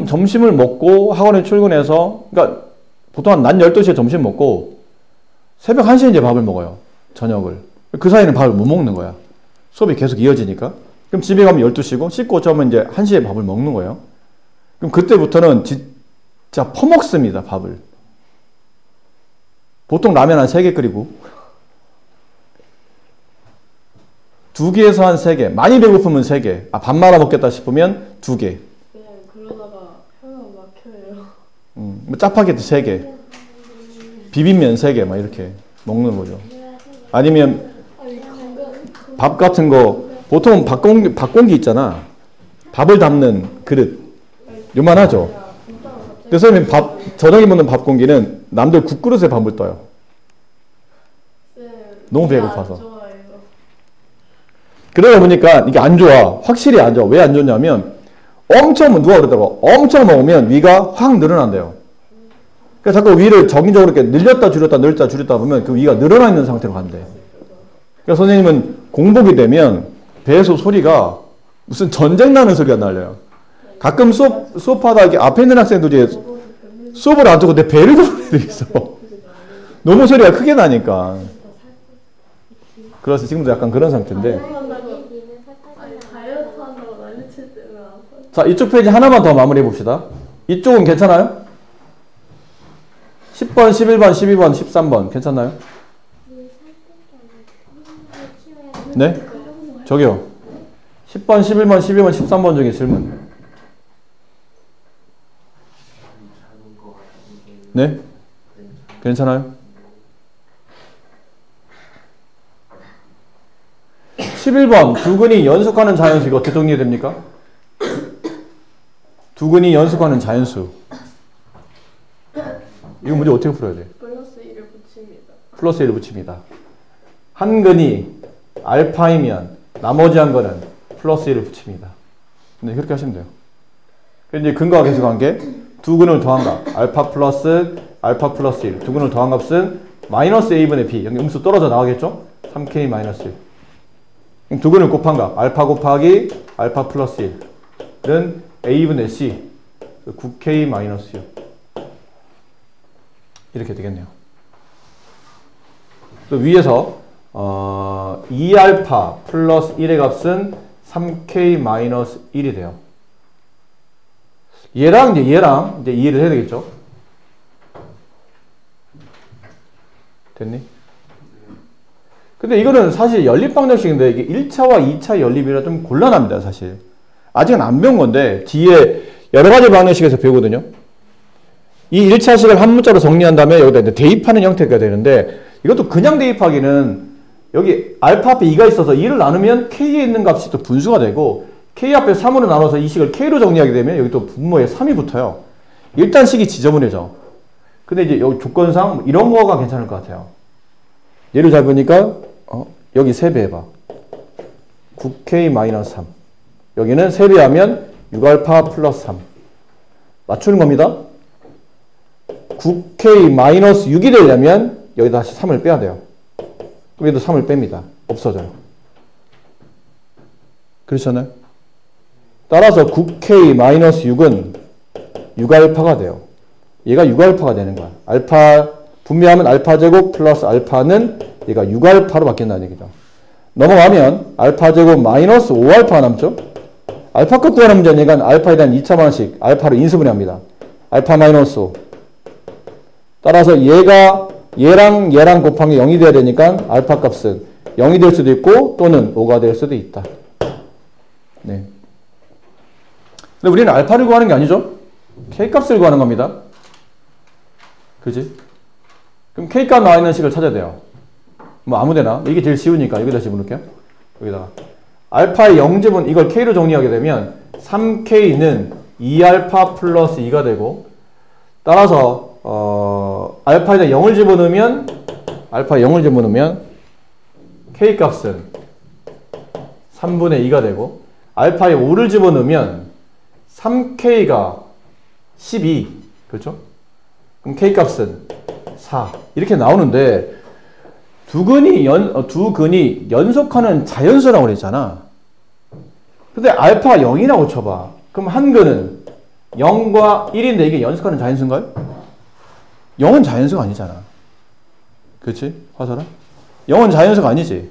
Speaker 1: 점심을 먹고 학원에 출근해서 그러니까 보통 한 낮 12시에 점심 먹고 새벽 1시에 이제 밥을 먹어요. 저녁을. 그 사이에는 밥을 못 먹는 거야. 수업이 계속 이어지니까. 그럼 집에 가면 12시고 씻고 어쩌면 이제 1시에 밥을 먹는 거예요. 그럼 그때부터는 진짜 퍼먹습니다. 밥을. 보통 라면 한 3개 끓이고 2개에서 한 3개. 많이 배고프면 3개. 밥 말아 먹겠다 싶으면 2개.
Speaker 2: 그냥 그러다가 혀가 막혀요.
Speaker 1: 뭐 짜파게티 3개. 비빔면 3개 막 이렇게 먹는 거죠. 아니면 밥 같은 거 보통 밥공기 있잖아. 밥을 담는 그릇. 요만하죠. 그래서 저녁에 먹는 밥공기는 남들 국그릇에 밥을 떠요. 너무 배고파서. 그러다 보니까 이게 안 좋아. 확실히 안 좋아. 왜 안 좋냐면 누가 그러더라고. 엄청 먹으면 위가 확 늘어난대요. 그러니까 자꾸 위를 정기적으로 이렇게 늘렸다 줄였다 보면 그 위가 늘어나 있는 상태로 간대. 그러니까 선생님은 공복이 되면 배에서 소리가 무슨 전쟁 나는 소리가 날려요. 가끔 수업하다 이렇게 앞에 있는 학생들이 수업을 안 듣고 내 배를 부르는 애들이 있어. 너무 소리가 크게 나니까. 그래서 지금도 약간 그런 상태인데.
Speaker 2: 다이어트 한다고 난리칠 때는 아파요.
Speaker 1: 자, 이쪽 페이지 하나만 더 마무리해 봅시다. 이쪽은 괜찮아요? 10번, 11번, 12번, 13번 괜찮나요? 네? 저기요. 10번, 11번, 12번, 13번 중에 질문. 네? 괜찮아요? 11번 두근이 연속하는 자연수 이거 어떻게 정리됩니까? 두근이 연속하는 자연수 이거 문제 어떻게 풀어야 돼?
Speaker 2: 플러스 1을 붙입니다.
Speaker 1: 플러스 1을 붙입니다. 한 근이 알파이면 나머지 한 근은 플러스 1을 붙입니다. 네, 그렇게 하시면 돼요. 이제 근거와 계수관계 두 근을 더한 값 알파 플러스 1 두 근을 더한 값은 마이너스 a분의 b 여기 음수 떨어져 나가겠죠? 3k 마이너스 1 두 근을 곱한 값 알파 곱하기 알파 플러스 1은 a분의 c 9k 마이너스 6 이렇게 되겠네요. 또 위에서 2알파 플러스 1의 값은 3k 마이너스 1이 돼요. 얘랑 이제 이해를 해야 되겠죠? 됐니? 근데 이거는 사실 연립 방정식인데 이게 1차와 2차 연립이라 좀 곤란합니다, 사실. 아직은 안 배운 건데 뒤에 여러 가지 방정식에서 배우거든요. 이 1차식을 한 문자로 정리한 다음에 여기다 이제 대입하는 형태가 되는데 이것도 그냥 대입하기는 여기 알파 앞에 2가 있어서 2를 나누면 K에 있는 값이 또 분수가 되고 K 앞에 3으로 나눠서 이 식을 K로 정리하게 되면 여기 또 분모에 3이 붙어요. 일단 식이 지저분해져. 근데 이제 여기 조건상 이런 거가 괜찮을 것 같아요. 예를 잘 보니까 여기 3배 해봐. 9K-3. 여기는 3배 하면 6알파 플러스 3. 맞추는 겁니다. 9K-6이 되려면 여기다 다시 3을 빼야 돼요. 여기도 3을 뺍니다. 없어져요. 그렇잖아요? 따라서 9K-6은 6알파가 돼요. 얘가 6알파가 되는 거야. 알파 분배하면 알파 제곱 플러스 알파는 얘가 6알파로 바뀐다는 얘기죠. 넘어가면 알파 제곱 마이너스 5알파가 남죠. 알파 값 구하는 문제니까 알파에 대한 2차 방식 알파를 인수분해합니다. 알파 마이너스 5. 따라서 얘랑 곱한 게 0이 돼야 되니까 알파 값은 0이 될 수도 있고 또는 5가 될 수도 있다. 네. 근데 우리는 알파를 구하는 게 아니죠. K값을 구하는 겁니다. 그지? 그럼 K값 나와 있는 식을 찾아야 돼요. 뭐 아무데나. 이게 제일 쉬우니까 여기다 집어넣을게요. 여기다가. 알파의 0집은 이걸 K로 정리하게 되면 3K는 2알파 플러스 2가 되고 따라서 알파에다 0을 집어넣으면 K값은 3분의 2가 되고 알파에 5를 집어넣으면 3K가 12. 그렇죠? 그럼 K값은 4. 이렇게 나오는데 두 근이 연속하는 자연수라고 그랬잖아. 근데 알파 0이라고 쳐봐. 그럼 한 근은 0과 1인데 이게 연속하는 자연수인가요? 0은 자연수가 아니잖아. 그렇지? 화살아? 0은 자연수가 아니지.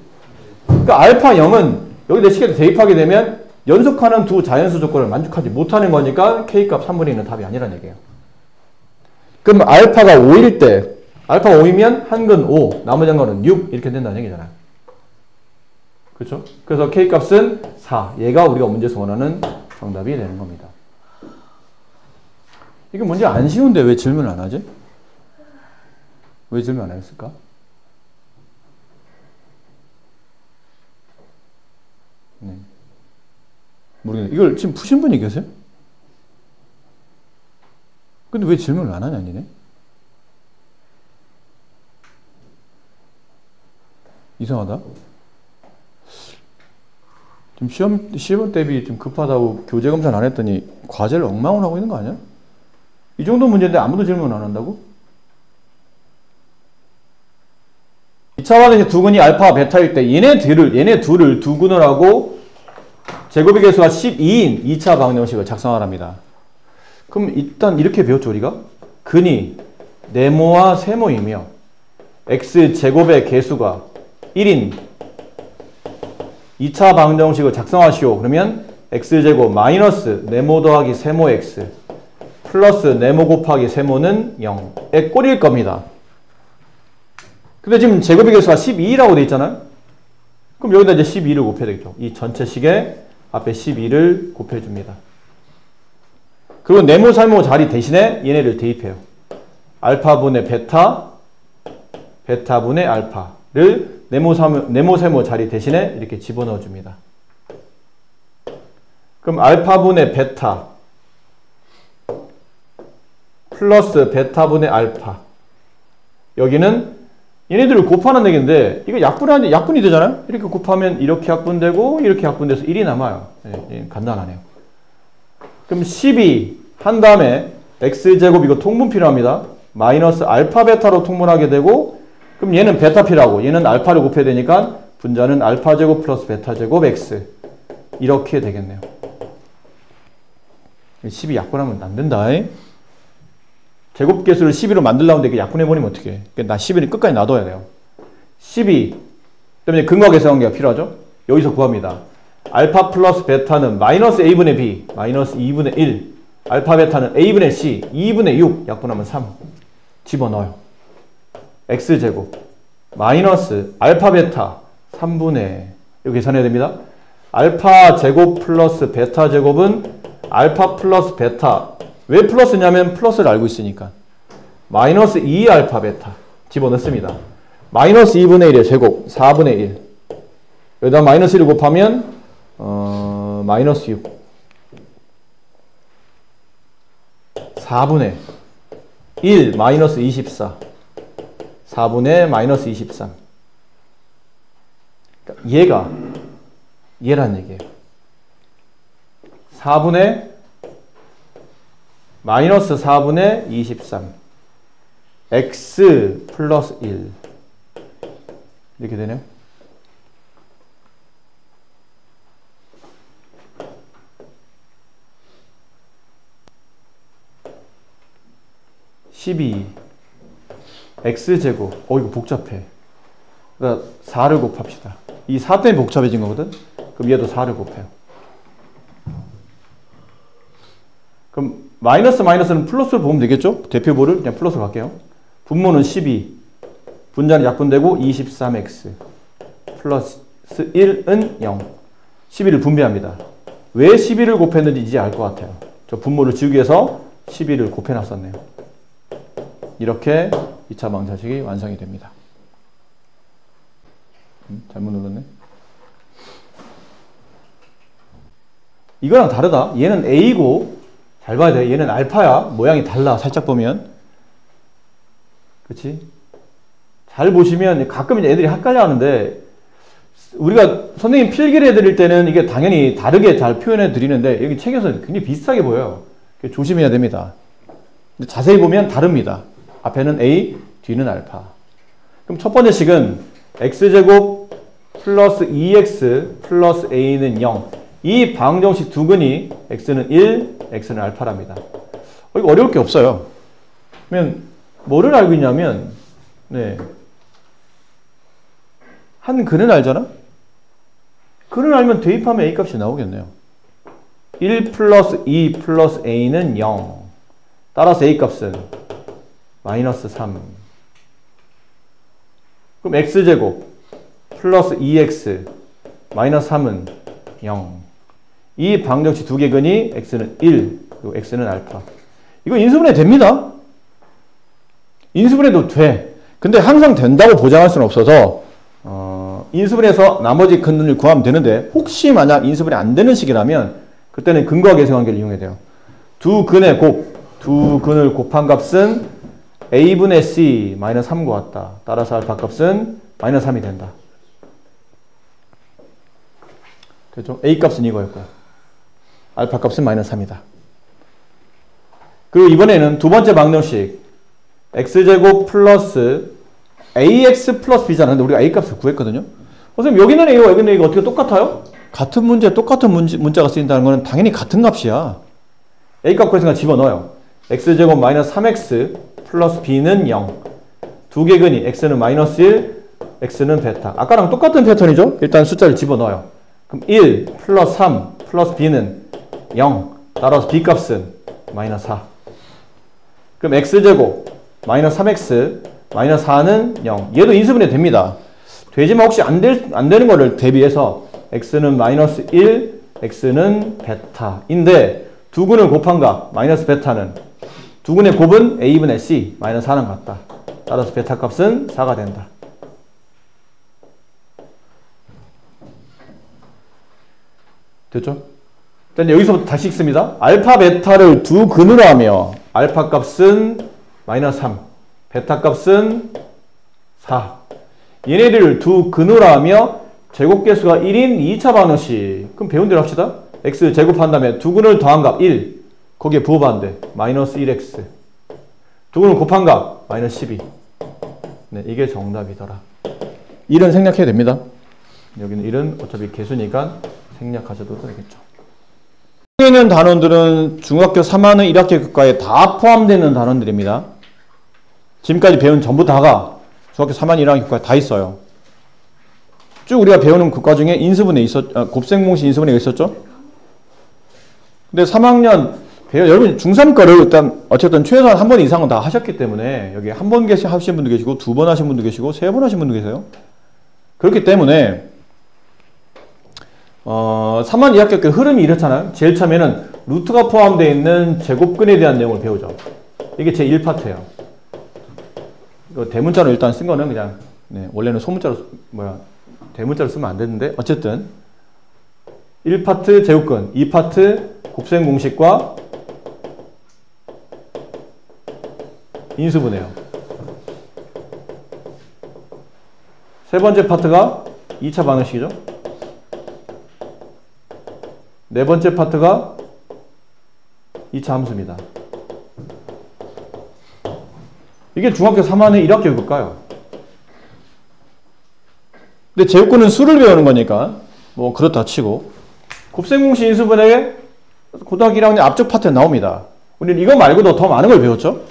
Speaker 1: 그러니까 알파 0은 여기 내 식에 대입하게 되면 연속하는 두 자연수 조건을 만족하지 못하는 거니까 K값 3분의 1은 답이 아니라는 얘기예요. 그럼 알파가 5일 때 알파 5이면 한 근 5, 나머지 한 거는 6 이렇게 된다는 얘기잖아요. 그렇죠? 그래서 K값은 4. 얘가 우리가 문제에서 원하는 정답이 되는 겁니다. 이게 문제 안 쉬운데 왜 질문 안 하지? 왜 질문 안 했을까? 네. 모르겠네. 이걸 지금 푸신 분이 계세요? 근데 왜 질문을 안 하냐, 니네? 이상하다. 지금 시험 대비 좀 급하다고 교재 검사를 안 했더니 과제를 엉망으로 하고 있는 거 아니야? 이 정도 문제인데 아무도 질문 안 한다고? 2차 방정식 두 근이 알파와 베타일 때 얘네 둘을 두 근을 하고 제곱의 개수가 12인 2차 방정식을 작성하랍니다. 그럼 일단 이렇게 배웠죠, 우리가? 근이 네모와 세모이며 x제곱의 개수가 1인 2차 방정식을 작성하시오. 그러면 x제곱 마이너스 네모 더하기 세모 x 플러스 네모 곱하기 세모는 0의 꼴일 겁니다. 근데 지금 제곱의 개수가 12라고 돼 있잖아요. 그럼 여기다 이제 12를 곱해야 되겠죠. 이 전체 식에 앞에 12를 곱해줍니다. 그리고 네모 살모 자리 대신에 얘네를 대입해요. 알파분의 베타, 베타분의 알파를 네모 세모 자리 대신에 이렇게 집어넣어 줍니다. 그럼 알파분의 베타 플러스 베타분의 알파. 여기는 얘네들을 곱하는 얘기인데 이거 약분이 되잖아요. 이렇게 곱하면 이렇게 약분되고 이렇게 약분돼서 1이 남아요. 예, 간단하네요. 그럼 12 한 다음에 x제곱 이거 통분 필요합니다. 마이너스 알파 베타로 통분하게 되고 그럼 얘는 베타 필요하고 얘는 알파를 곱해야 되니까 분자는 알파 제곱 플러스 베타 제곱 x 이렇게 되겠네요. 12 약분하면 안 된다. 제곱계수를 12로 만들려는데 이게 약분해버리면 어떡해. 나 12는 끝까지 놔둬야 돼요. 12 때문에 근과 계수관계가 필요하죠. 여기서 구합니다. 알파 플러스 베타는 마이너스 a분의 b 마이너스 2분의 1 알파 베타는 a분의 c 2분의 6 약분하면 3 집어넣어요. x제곱 마이너스 알파 베타 3분의 이거 계산해야 됩니다. 알파 제곱 플러스 베타 제곱은 알파 플러스 베타 왜 플러스냐면 플러스를 알고 있으니까 마이너스 2알파 베타 집어넣습니다. 마이너스 2분의 1의 제곱 4분의 1 여기다 마이너스 1을 곱하면 마이너스 6 4분의 1 마이너스 24 4분의 마이너스 23 그러니까 얘란 얘기예요. 4분의 마이너스 4분의 23 x 플러스 1 이렇게 되네요. x제곱 이거 복잡해. 그러니까 4를 곱합시다. 이 4 때문에 복잡해진 거거든. 그럼 얘도 4를 곱해요. 그럼 마이너스는 플러스로 보면 되겠죠? 대표보를 그냥 플러스로 갈게요. 분모는 12 분자는 약분되고 23x 플러스 1은 0 12를 분배합니다. 왜 12를 곱했는지 이제 알 것 같아요. 저 분모를 지우기 위해서 12를 곱해놨었네요. 이렇게 2차 방정식이 완성이 됩니다. 잘못 눌렀네. 이거랑 다르다. 얘는 A고 잘 봐야 돼. 얘는 알파야. 모양이 달라. 살짝 보면. 그치? 잘 보시면 가끔 이제 애들이 헷갈려 하는데 우리가 선생님 필기를 해드릴 때는 이게 당연히 다르게 잘 표현해 드리는데 여기 책에서는 굉장히 비슷하게 보여요. 조심해야 됩니다. 근데 자세히 보면 다릅니다. 앞에는 A, 뒤는 알파. 그럼 첫 번째 식은 x제곱 플러스 2x 플러스 a는 0. 이 방정식 두 근이 x는 1, x는 알파랍니다. 이거 어려울 게 없어요. 그러면 뭐를 알고 있냐면 한 근은 알잖아? 근을 알면 대입하면 a 값이 나오겠네요. 1 플러스 2 플러스 a는 0. 따라서 a 값은 마이너스 3. 그럼 x제곱 플러스 2x 마이너스 3은 0. 이 방정식 두 개 근이 x는 1, 그리고 x는 알파. 이거 인수분해 됩니다. 인수분해도 돼. 근데 항상 된다고 보장할 수는 없어서 인수분해해서 나머지 근을 구하면 되는데 혹시 만약 인수분해 안 되는 식이라면 그때는 근거와 계승관계를 이용해야 돼요. 두 근의 곱, 두 근을 곱한 값은 a분의 c 마이너스 3 구했다. 따라서 알파 값은 마이너스 3이 된다. 됐죠? a 값은 이거였고요. 알파 값은 마이너스 3이다. 그리고 이번에는 두 번째 방정식 x제곱 플러스 ax 플러스 b잖아요. 근데 우리가 a 값을 구했거든요. 선생님 여기는 a와 여기는 a가 어떻게 똑같아요? 같은 문제에 똑같은 문자가 쓰인다는 것은 당연히 같은 값이야. a 값 구해서 집어넣어요. x제곱 마이너스 3x 플러스 b는 0. 두 개 근이 x는 마이너스 1, x는 베타. 아까랑 똑같은 패턴이죠? 일단 숫자를 집어넣어요. 그럼 1 플러스 3 플러스 b는 0. 따라서 b 값은 마이너스 4. 그럼 x제곱 마이너스 3x 마이너스 4는 0. 얘도 인수분해 됩니다. 되지만 혹시 안 되는 거를 대비해서 x는 마이너스 1, x는 베타인데 두 근을 곱한 값 마이너스 베타는 두 근의 곱은 a분의 c 마이너스 4랑 같다. 따라서 베타 값은 4가 된다. 됐죠? 일단 여기서부터 다시 읽습니다. 알파 베타를 두 근으로 하며 알파 값은 마이너스 3, 베타 값은 4. 얘네들을 두 근으로 하며 제곱계수가 1인 2차 방정식. 그럼 배운 대로 합시다. x 제곱한 다음에 두 근을 더한 값 1. 거기에 부호반대 마이너스 1x. 두 근을 곱한 값 마이너스 12. 네, 이게 정답이더라. 1은 생략해야 됩니다. 여기는 1은 어차피 개수니까 생략하셔도 되겠죠. 있는 단원들은 중학교 3학년 1학기 교과에 다 포함되는 단원들입니다. 지금까지 배운 전부 다가 중학교 3학년 1학기 교과에 다 있어요. 쭉 우리가 배우는 교과 중에 인수분해 곱셈공식 인수분해가 있었죠? 근데 3학년 여러분 중3 거를 일단 어쨌든 최소한 한 번 이상은 다 하셨기 때문에 여기 한 번 하신 분도 계시고 두 번 하신 분도 계시고 세 번 하신 분도 계세요. 그렇기 때문에 3만 2학기 그 흐름이 이렇잖아요. 제일 처음에는 루트가 포함되어 있는 제곱근에 대한 내용을 배우죠. 이게 제 1파트예요. 이거 대문자로 일단 쓴 거는 그냥 네, 원래는 소문자로, 대문자로 쓰면 안 되는데, 어쨌든, 1파트 제곱근, 2파트 곱셈 공식과 인수분해요. 세 번째 파트가 2차 방정식이죠. 네 번째 파트가 2차 함수입니다. 이게 중학교 3학년 1학기 교과요. 근데 제곱근은 수를 배우는 거니까 뭐 그렇다 치고 곱셈 공식 인수분해 고등학교 1학년 앞쪽 파트에 나옵니다. 우리는 이거 말고도 더 많은 걸 배웠죠.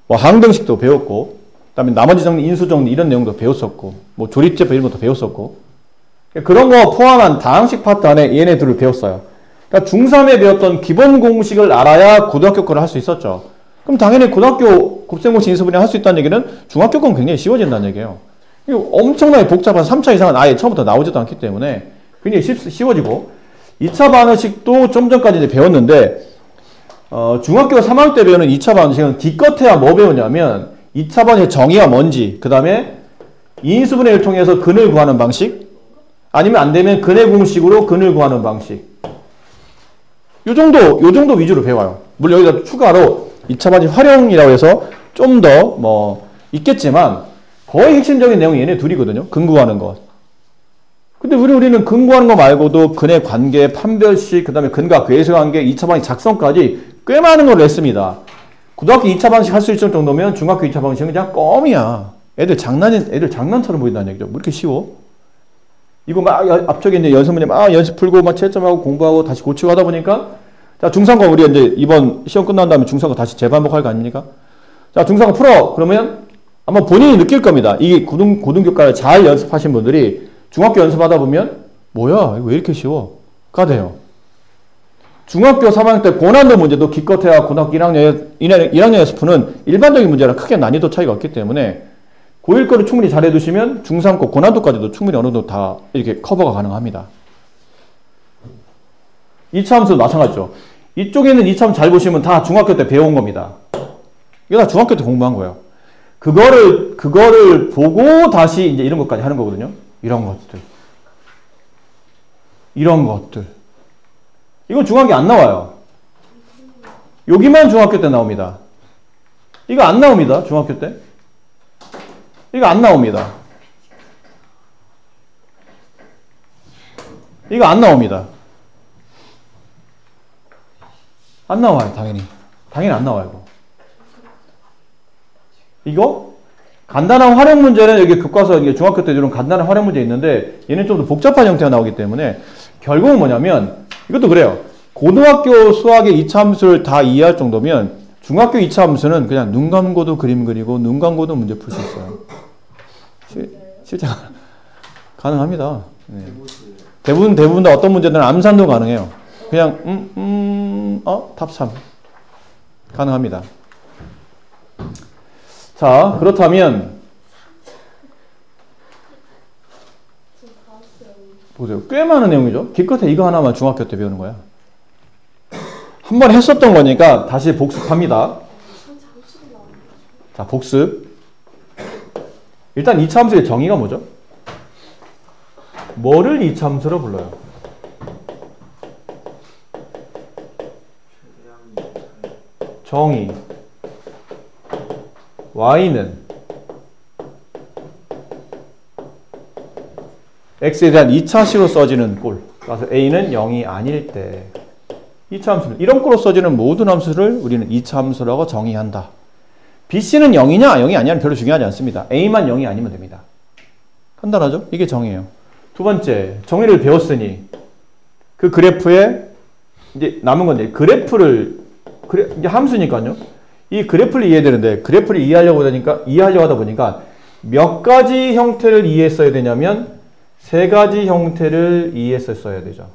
Speaker 1: 뭐 항등식도 배웠고, 그다음에 나머지 정리, 인수 정리 이런 내용도 배웠었고, 뭐 조립제법 이런 것도 배웠었고, 그런 거 포함한 다항식 파트 안에 얘네들을 배웠어요. 그러니까 중3에 배웠던 기본 공식을 알아야 고등학교 거를 할 수 있었죠. 그럼 당연히 고등학교 곱셈 공식 인수분해 할 수 있다는 얘기는 중학교 건 굉장히 쉬워진다는 얘기예요. 이거 엄청나게 복잡한 3차 이상은 아예 처음부터 나오지도 않기 때문에 굉장히 쉬워지고, 2차 반응식도 좀 전까지 이제 배웠는데, 중학교 3학년 때 배우는 2차 반응식은 기껏해야 뭐 배우냐면 2차 반응식의 정의가 뭔지, 그 다음에 인수분해를 통해서 근을 구하는 방식, 아니면 안 되면 근의 공식으로 근을 구하는 방식, 요 정도 위주로 배워요. 물론 여기다 추가로 2차 반응식 활용이라고 해서 좀 더 뭐 있겠지만 거의 핵심적인 내용이 얘네 둘이거든요. 근 구하는 것. 근데 우리는 근 구하는 거 말고도 근의 관계, 판별식, 그 다음에 근과 괴수 관계, 2차 방식 작성까지 꽤 많은 걸 냈습니다. 고등학교 2차 방식 할 수 있을 정도면 중학교 2차 방식은 그냥 껌이야. 애들 장난처럼 보인다는 얘기죠. 뭐 이렇게 쉬워? 이거 막 앞쪽에 이제 연습 문제 막 연습 풀고 막 채점하고 공부하고 다시 고치고 하다 보니까, 자, 중상과 우리 이제 이번 시험 끝난 다음에 중상과 다시 재반복할 거 아닙니까? 자, 중상과 풀어. 그러면 아마 본인이 느낄 겁니다. 이게 고등교과를 잘 연습하신 분들이 중학교 연습하다 보면 뭐야? 이거 왜 이렇게 쉬워? 가 돼요. 중학교 3학년 때 고난도 문제도 기껏해야 고등학교 1학년에서 푸는 일반적인 문제랑 크게 난이도 차이가 없기 때문에 고1 거를 충분히 잘 해두시면 중3 거 고난도까지도 충분히 어느 정도 다 이렇게 커버가 가능합니다. 2차 함수도 마찬가지죠. 이쪽에 있는 2차 함수 잘 보시면 다 중학교 때 배운 겁니다. 이거 다 중학교 때 공부한 거예요. 그거를 보고 다시 이제 이런 것까지 하는 거거든요. 이런 것들. 이건 중학교 안 나와요. 여기만 중학교 때 나옵니다. 이거 안 나옵니다. 중학교 때. 이거 안 나옵니다. 이거 안 나옵니다. 안 나와요, 당연히. 당연히 안 나와요, 이거 간단한 활용 문제는 여기 교과서 이게 중학교 때 이런 간단한 활용 문제 있는데 얘는 좀 더 복잡한 형태가 나오기 때문에 결국은 뭐냐면 이것도 그래요. 고등학교 수학의 2차 함수를 다 이해할 정도면 중학교 2차 함수는 그냥 눈 감고도 그림 그리고 눈 감고도 문제 풀 수 있어요. 실제 가능합니다. 네. 대부분 다 어떤 문제들은 암산도 가능해요. 그냥 답 3 가능합니다. 자, 그렇다면 보세요. 꽤 많은 내용이죠. 기껏해 이거 하나만 중학교 때 배우는 거야. 한 번 했었던 거니까 다시 복습합니다. 자, 복습. 일단 2차 함수의 정의가 뭐죠? 뭐를 2차 함수로 불러요? 정의. y는 x에 대한 2차식으로 써지는 꼴. 그래서 a는 0이 아닐 때 2차 함수는 이런 꼴로 써지는 모든 함수를 우리는 2차 함수라고 정의한다. bc는 0이냐 0이 아니냐는 별로 중요하지 않습니다. a만 0이 아니면 됩니다. 간단하죠? 이게 정의예요. 두 번째, 정의를 배웠으니 그 그래프에 이제 남은 건데 이게 함수니까요. 이 그래프를 이해되는데 그래프를 이해하려고 하다 보니까 몇 가지 형태를 이해했어야 되냐면 세 가지 형태를 이해했어야 되죠.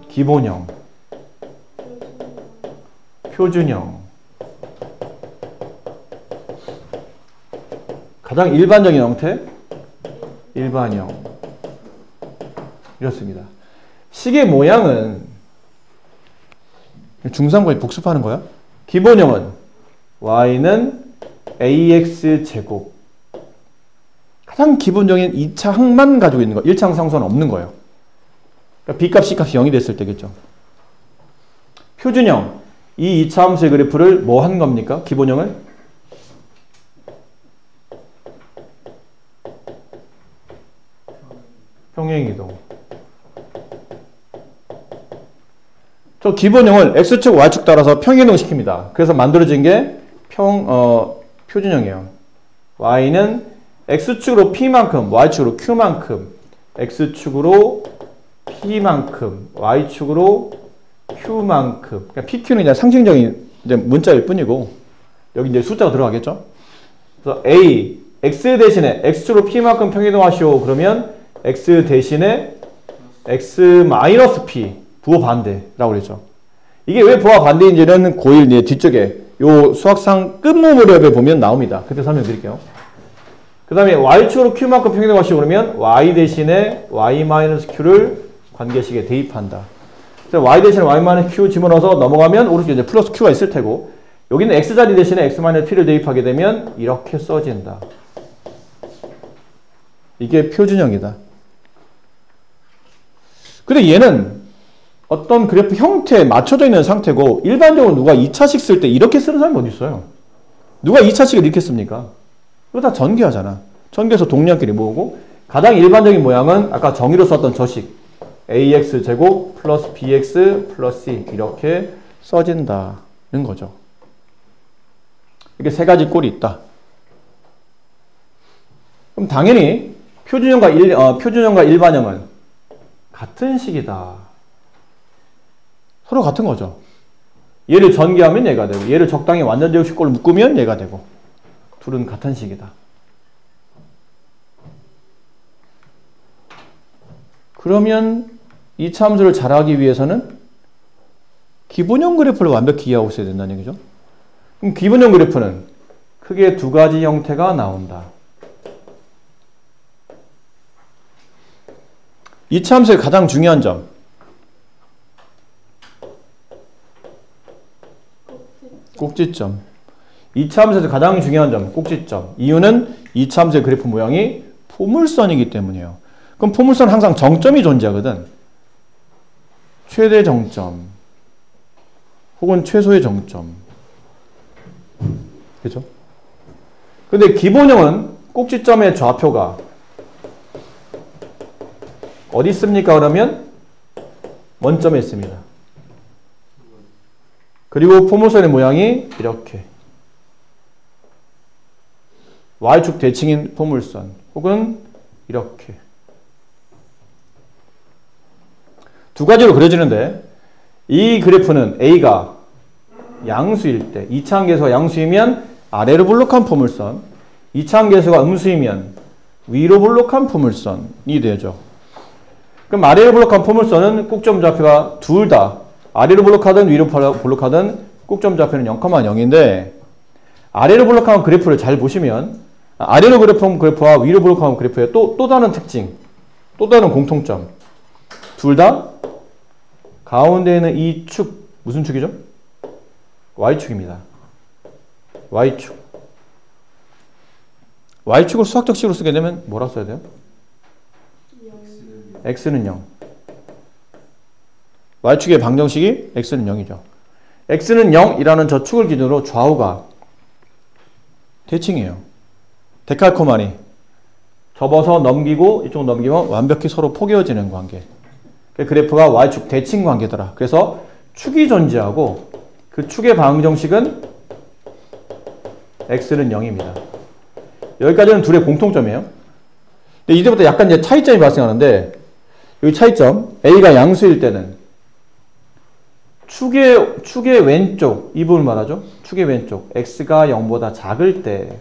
Speaker 1: 기본형, 표준형, 가장 일반적인 형태, 일반형. 이렇습니다. 식의 모양은 중3까지 복습하는 거야. 기본형은 y는 ax 제곱 가장 기본적인 2차 항만 가지고 있는 거. 1차 항상수는 없는 거예요. 그러니까 B값, C값이 0이 됐을 때겠죠. 표준형. 이 2차 함수의 그래프를 뭐 한 겁니까? 기본형을? 평행이동. 저 기본형을 X축, Y축 따라서 평행이동 시킵니다. 그래서 만들어진 게 표준형이에요. Y는 X축으로 P만큼, Y축으로 Q만큼, X축으로 P만큼, Y축으로 Q만큼. 그러니까 PQ는 그냥 상징적인 이제 문자일 뿐이고, 여기 이제 숫자가 들어가겠죠? 그래서 A, X 대신에 X축으로 P만큼 평행이동하시오. 그러면 X 대신에 X-P, 부호 반대라고 그랬죠. 이게 왜 부호가 반대인지는 고1 이제 뒤쪽에 요 수학상 끝무 무렵에 보면 나옵니다. 그때 설명드릴게요. 그 다음에 Y축으로 Q만큼 평행이동하시오. 그러면 Y 대신에 Y-Q를 관계식에 대입한다. 그래서 Y 대신에 Y-Q 집어넣어서 넘어가면 오른쪽에 이제 플러스 Q가 있을 테고, 여기는 X자리 대신에 X-P를 대입하게 되면 이렇게 써진다. 이게 표준형이다. 근데 얘는 어떤 그래프 형태에 맞춰져 있는 상태고, 일반적으로 누가 2차식 쓸 때 이렇게 쓰는 사람이 어디 있어요? 누가 2차식을 이렇게 씁니까? 이거 다 전개하잖아. 전개해서 동량끼리 모으고, 가장 일반적인 모양은 아까 정의로 썼던 저식 AX제곱 플러스 BX 플러스 C 이렇게 써진다는 거죠. 이렇게 세 가지 꼴이 있다. 그럼 당연히 표준형과 일반형은 같은 식이다. 서로 같은 거죠. 얘를 전개하면 얘가 되고, 얘를 적당히 완전 제곱식꼴로 묶으면 얘가 되고, 둘은 같은 식이다. 그러면 이 참수를 잘하기 위해서는 기본형 그래프를 완벽히 이해하고 있어야 된다는 얘기죠. 그럼 기본형 그래프는 크게 두 가지 형태가 나온다. 이 참수의 가장 중요한 점. 꼭지점. 이 참수에서 가장 중요한 점, 꼭지점. 이유는 이 참수의 그래프 모양이 포물선이기 때문이에요. 그럼 포물선은 항상 정점이 존재하거든. 최대 정점 혹은 최소의 정점. 그죠? 근데 기본형은 꼭지점의 좌표가 어디 있습니까? 그러면 원점에 있습니다. 그리고 포물선의 모양이 이렇게 Y축 대칭인 포물선 혹은 이렇게 두 가지로 그려지는데, 이 그래프는 A가 양수일 때 2차항계수가 양수이면 아래로 볼록한 포물선, 2차항계수가 음수이면 위로 볼록한 포물선이 되죠. 그럼 아래로 볼록한 포물선은 꼭점 좌표가 둘 다 아래로 볼록하든 위로 볼록하든 꼭점 좌표는 0,0인데, 아래로 볼록한 그래프를 잘 보시면 아래로 볼록한 그래프와 위로 볼록한 그래프의 또 다른 특징, 또 다른 공통점. 둘 다 가운데 있는 이 축, 무슨 축이죠? Y축입니다. Y축. Y축을 수학적 식으로 쓰게 되면 뭐라 써야 돼요? X는 0. Y축의 방정식이 X는 0이죠. X는 0이라는 저 축을 기준으로 좌우가 대칭이에요. 데칼코마니. 접어서 넘기고 이쪽 넘기면 완벽히 서로 포개어지는 관계. 그래프가 Y축 대칭 관계더라. 그래서 축이 존재하고 그 축의 방정식은 X는 0입니다. 여기까지는 둘의 공통점이에요. 근데 이제부터 약간 이제 차이점이 발생하는데, 여기 차이점, A가 양수일 때는 축의 왼쪽, 이 부분 말하죠. 축의 왼쪽, X가 0보다 작을 때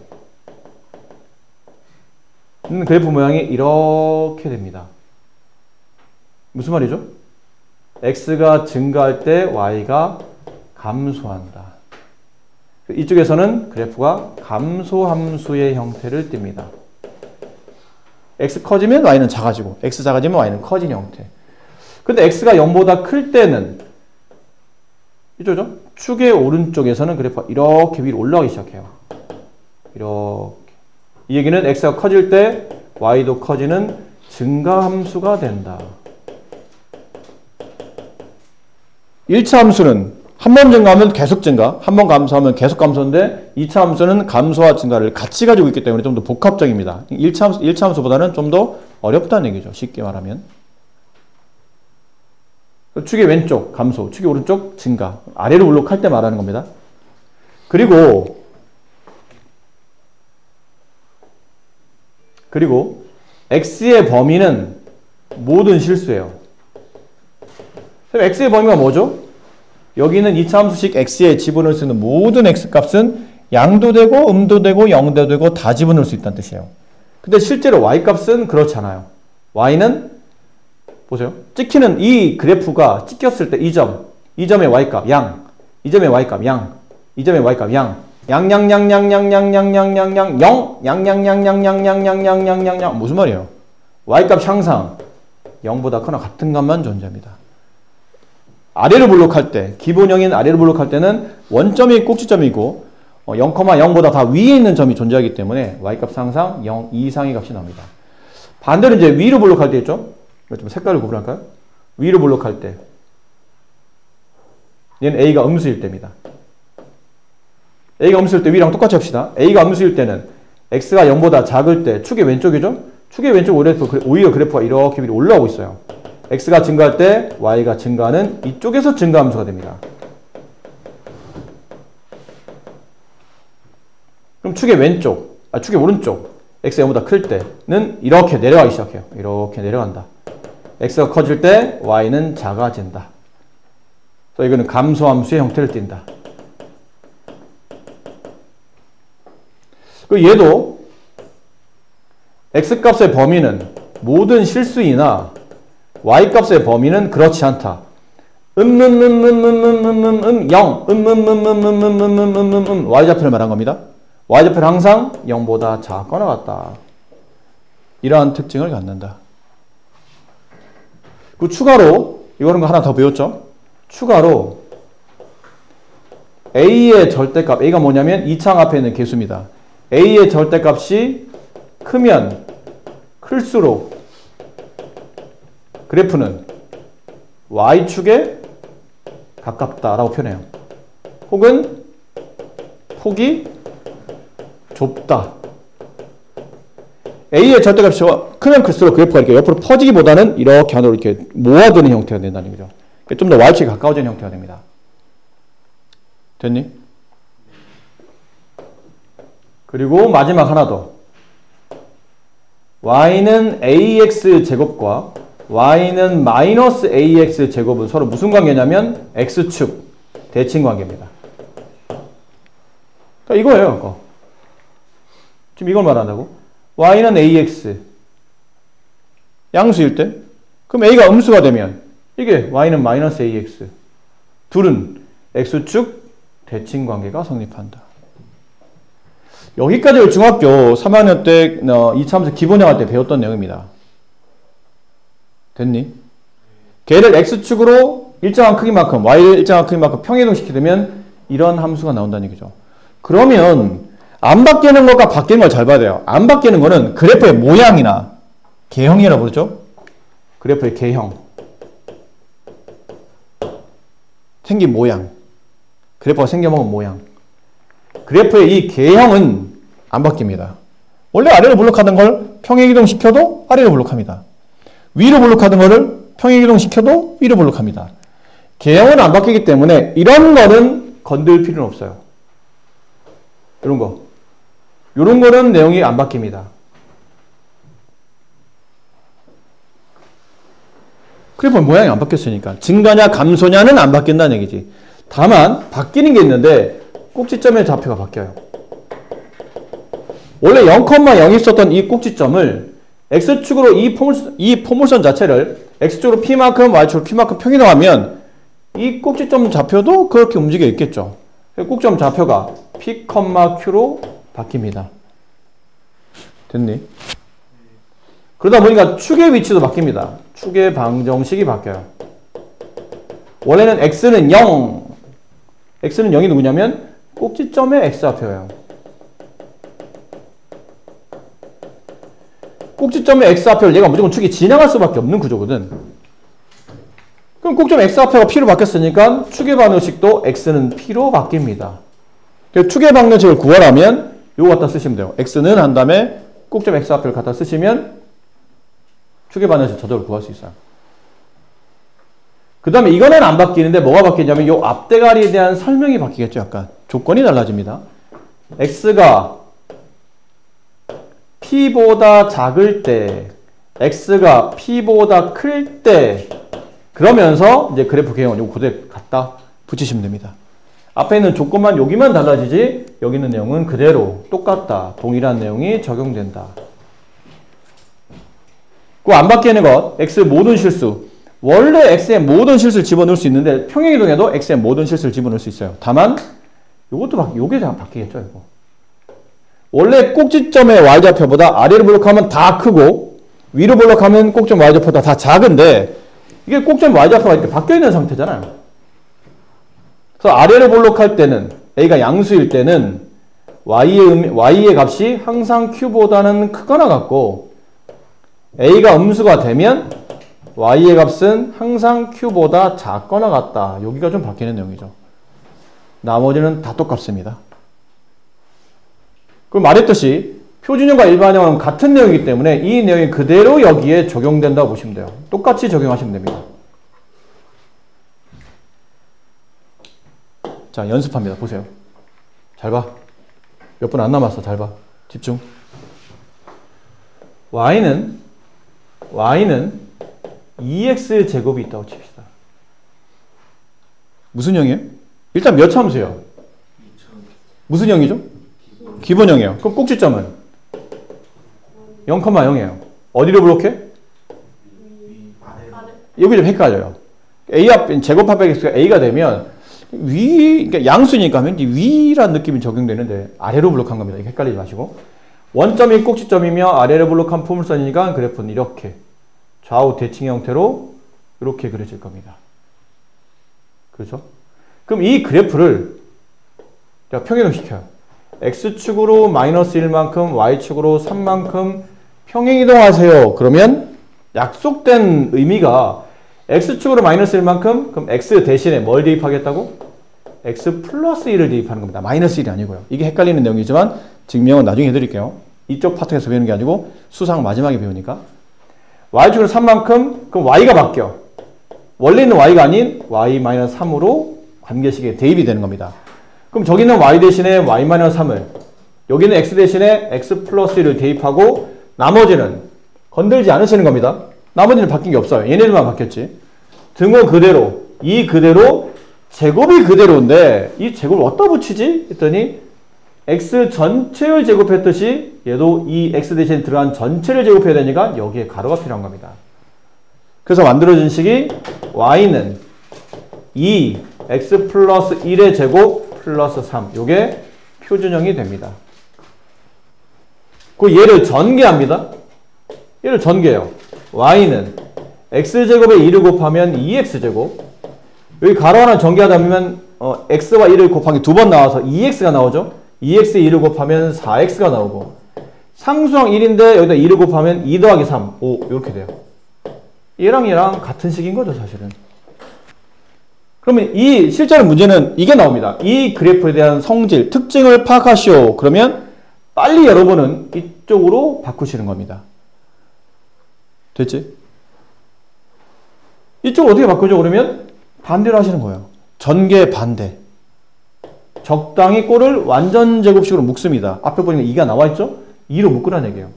Speaker 1: 그래프 모양이 이렇게 됩니다. 무슨 말이죠? X가 증가할 때 Y가 감소한다. 이쪽에서는 그래프가 감소함수의 형태를 띱니다. X 커지면 Y는 작아지고, X 작아지면 Y는 커진 형태. 근데 X가 0보다 클 때는 이쪽이죠? 축의 오른쪽에서는 그래프가 이렇게 위로 올라가기 시작해요. 이렇게. 이 얘기는 X가 커질 때 y도 커지는 증가함수가 된다. 1차 함수는 한 번 증가하면 계속 증가, 한 번 감소하면 계속 감소인데 2차 함수는 감소와 증가를 같이 가지고 있기 때문에 좀 더 복합적입니다. 1차 함수보다는 좀 더 어렵다는 얘기죠. 쉽게 말하면. 축의 왼쪽 감소, 축의 오른쪽 증가. 아래로 블록할 때 말하는 겁니다. 그리고 x의 범위는 모든 실수예요. 그럼 x의 범위가 뭐죠? 여기는 2차 함수식 x에 집어넣을 수 있는 모든 x값은 양도 되고 음도 되고 영도 되고 다 집어넣을 수 있다는 뜻이에요. 근데 실제로 y값은 그렇지 않아요. y는 보세요. 찍히는 이 그래프가 찍혔을 때 이 점, 이 점의 y값 양, 이 점의 y값 양, 이 점의 y값 양, 양양양양양양양양양양 영, 양양양양양양양양양양 무슨 말이에요? y값 항상 0보다 크거나 같은 값만 존재합니다. 아래로 블록할 때, 기본형인 아래로 블록할 때는 원점이 꼭지점이고 0,0보다 다 위에 있는 점이 존재하기 때문에 y값 항상 0 이상의 값이 나옵니다. 반대로 이제 위로 블록할 때 있죠? 좀 색깔을 구분할까요? 위로 블록할 때 얘는 a가 음수일 때입니다. a가 음수일 때 위랑 똑같이 합시다. a가 음수일 때는 x가 0보다 작을 때 축의 왼쪽이죠? 축의 왼쪽 오히려 그래프가 이렇게 위로 올라오고 있어요. x가 증가할 때 y가 증가하는 이쪽에서 증가함수가 됩니다. 그럼 축의 왼쪽, 축의 오른쪽 x가 0보다 클 때는 이렇게 내려가기 시작해요. 이렇게 내려간다. x가 커질 때 y는 작아진다. 그래서 이거는 감소함수의 형태를 띈다. 그리고 얘도 x값의 범위는 모든 실수이나 y값의 범위는 그렇지 않다. 0, y좌표를 말한 겁니다. y좌표는 항상 0보다 작거나 같다. 이러한 특징을 갖는다. 그 추가로 이거는 거 하나 더 배웠죠? 추가로 a의 절대값, a가 뭐냐면 2창 앞에 있는 개수입니다. a의 절대값이 크면 클수록 그래프는 y축에 가깝다라고 표현해요. 혹은 폭이 좁다. a의 절대값이 크면 클수록 그래프가 이렇게 옆으로 퍼지기보다는 이렇게 안으로 이렇게 모아드는 형태가 된다는 얘기죠. 좀 더 y축에 가까워지는 형태가 됩니다. 됐니? 그리고 마지막 하나 더. y는 ax 제곱과 y는 마이너스 ax 제곱은 서로 무슨 관계냐면 x축 대칭 관계입니다. 그러니까 이거예요. 지금 이걸 말한다고. y는 ax 양수일 때 그럼 a가 음수가 되면 이게 y는 마이너스 ax 둘은 x축 대칭 관계가 성립한다. 여기까지를 중학교 3학년 때 2차 함수 기본형 할 때 배웠던 내용입니다. 됐니? 걔를 x축으로 일정한 크기만큼 y를 일정한 크기만큼 평이동시키려면 이런 함수가 나온다는 얘기죠. 그러면 안 바뀌는 것과 바뀌는 걸 잘 봐야 돼요. 안 바뀌는 거는 그래프의 모양이나 개형이라고 그러죠. 그래프의 개형 생긴 모양 그래프가 생겨먹은 모양 그래프의 이 개형은 안 바뀝니다. 원래 아래로 블록하던 걸 평행이동시켜도 아래로 블록합니다. 위로 블록하던 거를 평행이동시켜도 위로 블록합니다. 개형은 안 바뀌기 때문에 이런 거는 건들 필요는 없어요. 이런 거. 이런 거는 내용이 안 바뀝니다. 그래프 모양이 안 바뀌었으니까 증가냐 감소냐는 안 바뀐다는 얘기지. 다만 바뀌는 게 있는데 꼭지점의 좌표가 바뀌어요. 원래 0,0이 있었던 이 꼭지점을 x축으로 이 포물선 자체를 x축으로 p만큼 y축으로 q만큼 평이동하면 이 꼭지점 좌표도 그렇게 움직여 있겠죠. 꼭지점 좌표가 p, q로 바뀝니다. 됐니? 그러다 보니까 축의 위치도 바뀝니다. 축의 방정식이 바뀌어요. 원래는 x는 0 x는 0이 누구냐면 꼭지점의 x좌표예요. 꼭지점의 x 앞을 얘가 무조건 축이 지나갈 수밖에 없는 구조거든. 그럼 꼭지점 x 앞에가 p로 바뀌었으니까 축의 방정식도 x는 p로 바뀝니다. 그래서 축의 방정식을 구하려면 요거 갖다 쓰시면 돼요. x는 한 다음에 꼭지점 x 앞을 갖다 쓰시면 축의 방정식 저절로 구할 수 있어요. 그 다음에 이거는 안 바뀌는데 뭐가 바뀌냐면 요 앞대가리에 대한 설명이 바뀌겠죠. 약간 조건이 달라집니다. x가 p보다 작을 때, x가 p보다 클 때, 그러면서 이제 그래프 개형을 요거 그대로 갖다 붙이시면 됩니다. 앞에 있는 조건만 여기만 달라지지 여기 있는 내용은 그대로 똑같다. 동일한 내용이 적용된다. 그 안 바뀌는 것, x의 모든 실수. 원래 x의 모든 실수를 집어넣을 수 있는데 평행이동에도 x의 모든 실수를 집어넣을 수 있어요. 다만 요게 바뀌겠죠. 이거. 원래 꼭지점의 y좌표보다 아래로 블록하면 다 크고 위로 블록하면 꼭지점 y좌표보다 다 작은데 이게 꼭지점 y좌표가 이렇게 바뀌어있는 상태잖아요. 그래서 아래로 블록할 때는 a가 양수일 때는 y의 값이 항상 q보다는 크거나 같고 a가 음수가 되면 y의 값은 항상 q보다 작거나 같다. 여기가 좀 바뀌는 내용이죠. 나머지는 다 똑같습니다. 그럼 말했듯이 표준형과 일반형은 같은 내용이기 때문에 이 내용이 그대로 여기에 적용된다고 보시면 돼요. 똑같이 적용하시면 됩니다. 자, 연습합니다. 보세요. 잘 봐. 몇 분 안 남았어. 잘 봐. 집중. y는 2x제곱이 있다고 칩시다. 무슨 형이에요? 일단 몇 참수예요? 무슨 형이죠? 기본형이에요. 그럼 꼭지점은 0,0이에요. 어디로 블록해? 여기 좀 헷갈려요. a 앞 제곱 합의 x가 a가 되면 그러니까 양수니까 왠지 위라는 느낌이 적용되는데 아래로 블록한 겁니다. 이거 헷갈리지 마시고. 원점이 꼭지점이며 아래로 블록한 포물선이니까 그래프는 이렇게 좌우 대칭 형태로 이렇게 그려질 겁니다. 그렇죠? 그럼 이 그래프를 평행이동 시켜요. x축으로 마이너스 1만큼, y축으로 3만큼 평행이동하세요. 그러면 약속된 의미가 x축으로 마이너스 1만큼, 그럼 x 대신에 뭘 대입하겠다고? x 플러스 1을 대입하는 겁니다. 마이너스 1이 아니고요. 이게 헷갈리는 내용이지만 증명은 나중에 해드릴게요. 이쪽 파트에서 배우는 게 아니고 수상 마지막에 배우니까. y축으로 3만큼, 그럼 y가 바뀌어. 원래 있는 y가 아닌 y-3으로 관계식에 대입이 되는 겁니다. 그럼 저기는 y 대신에 y-3을, 여기는 x 대신에 x 플러스 1을 대입하고 나머지는 건들지 않으시는 겁니다. 나머지는 바뀐 게 없어요. 얘네들만 바뀌었지. 등호 그대로, 이 그대로, 제곱이 그대로인데 이 제곱을 어디다 붙이지? 했더니 x 전체를 제곱했듯이 얘도 이 x 대신에 들어간 전체를 제곱해야 되니까 여기에 가로가 필요한 겁니다. 그래서 만들어진 식이 y는 2x 플러스 1의 제곱 플러스 3. 요게 표준형이 됩니다. 그 얘를 전개합니다. 얘를 전개해요. y는 x제곱에 2를 곱하면 2x제곱. 여기 가로 하나 전개하다 보면 x와 1을 곱한 게 두 번 나와서 2x가 나오죠. 2x에 2를 곱하면 4x가 나오고 상수항 1인데 여기다 2를 곱하면 2 더하기 3, 5 이렇게 돼요. 얘랑 같은 식인 거죠 사실은. 그러면 이 실제로 문제는 이게 나옵니다. 이 그래프에 대한 성질, 특징을 파악하시오. 그러면 빨리 여러분은 이쪽으로 바꾸시는 겁니다. 됐지? 이쪽을 어떻게 바꾸죠? 그러면 반대로 하시는 거예요. 전개 반대. 적당히 꼴을 완전 제곱식으로 묶습니다. 앞에 보니까 2가 나와 있죠? 2로 묶으라는 얘기예요.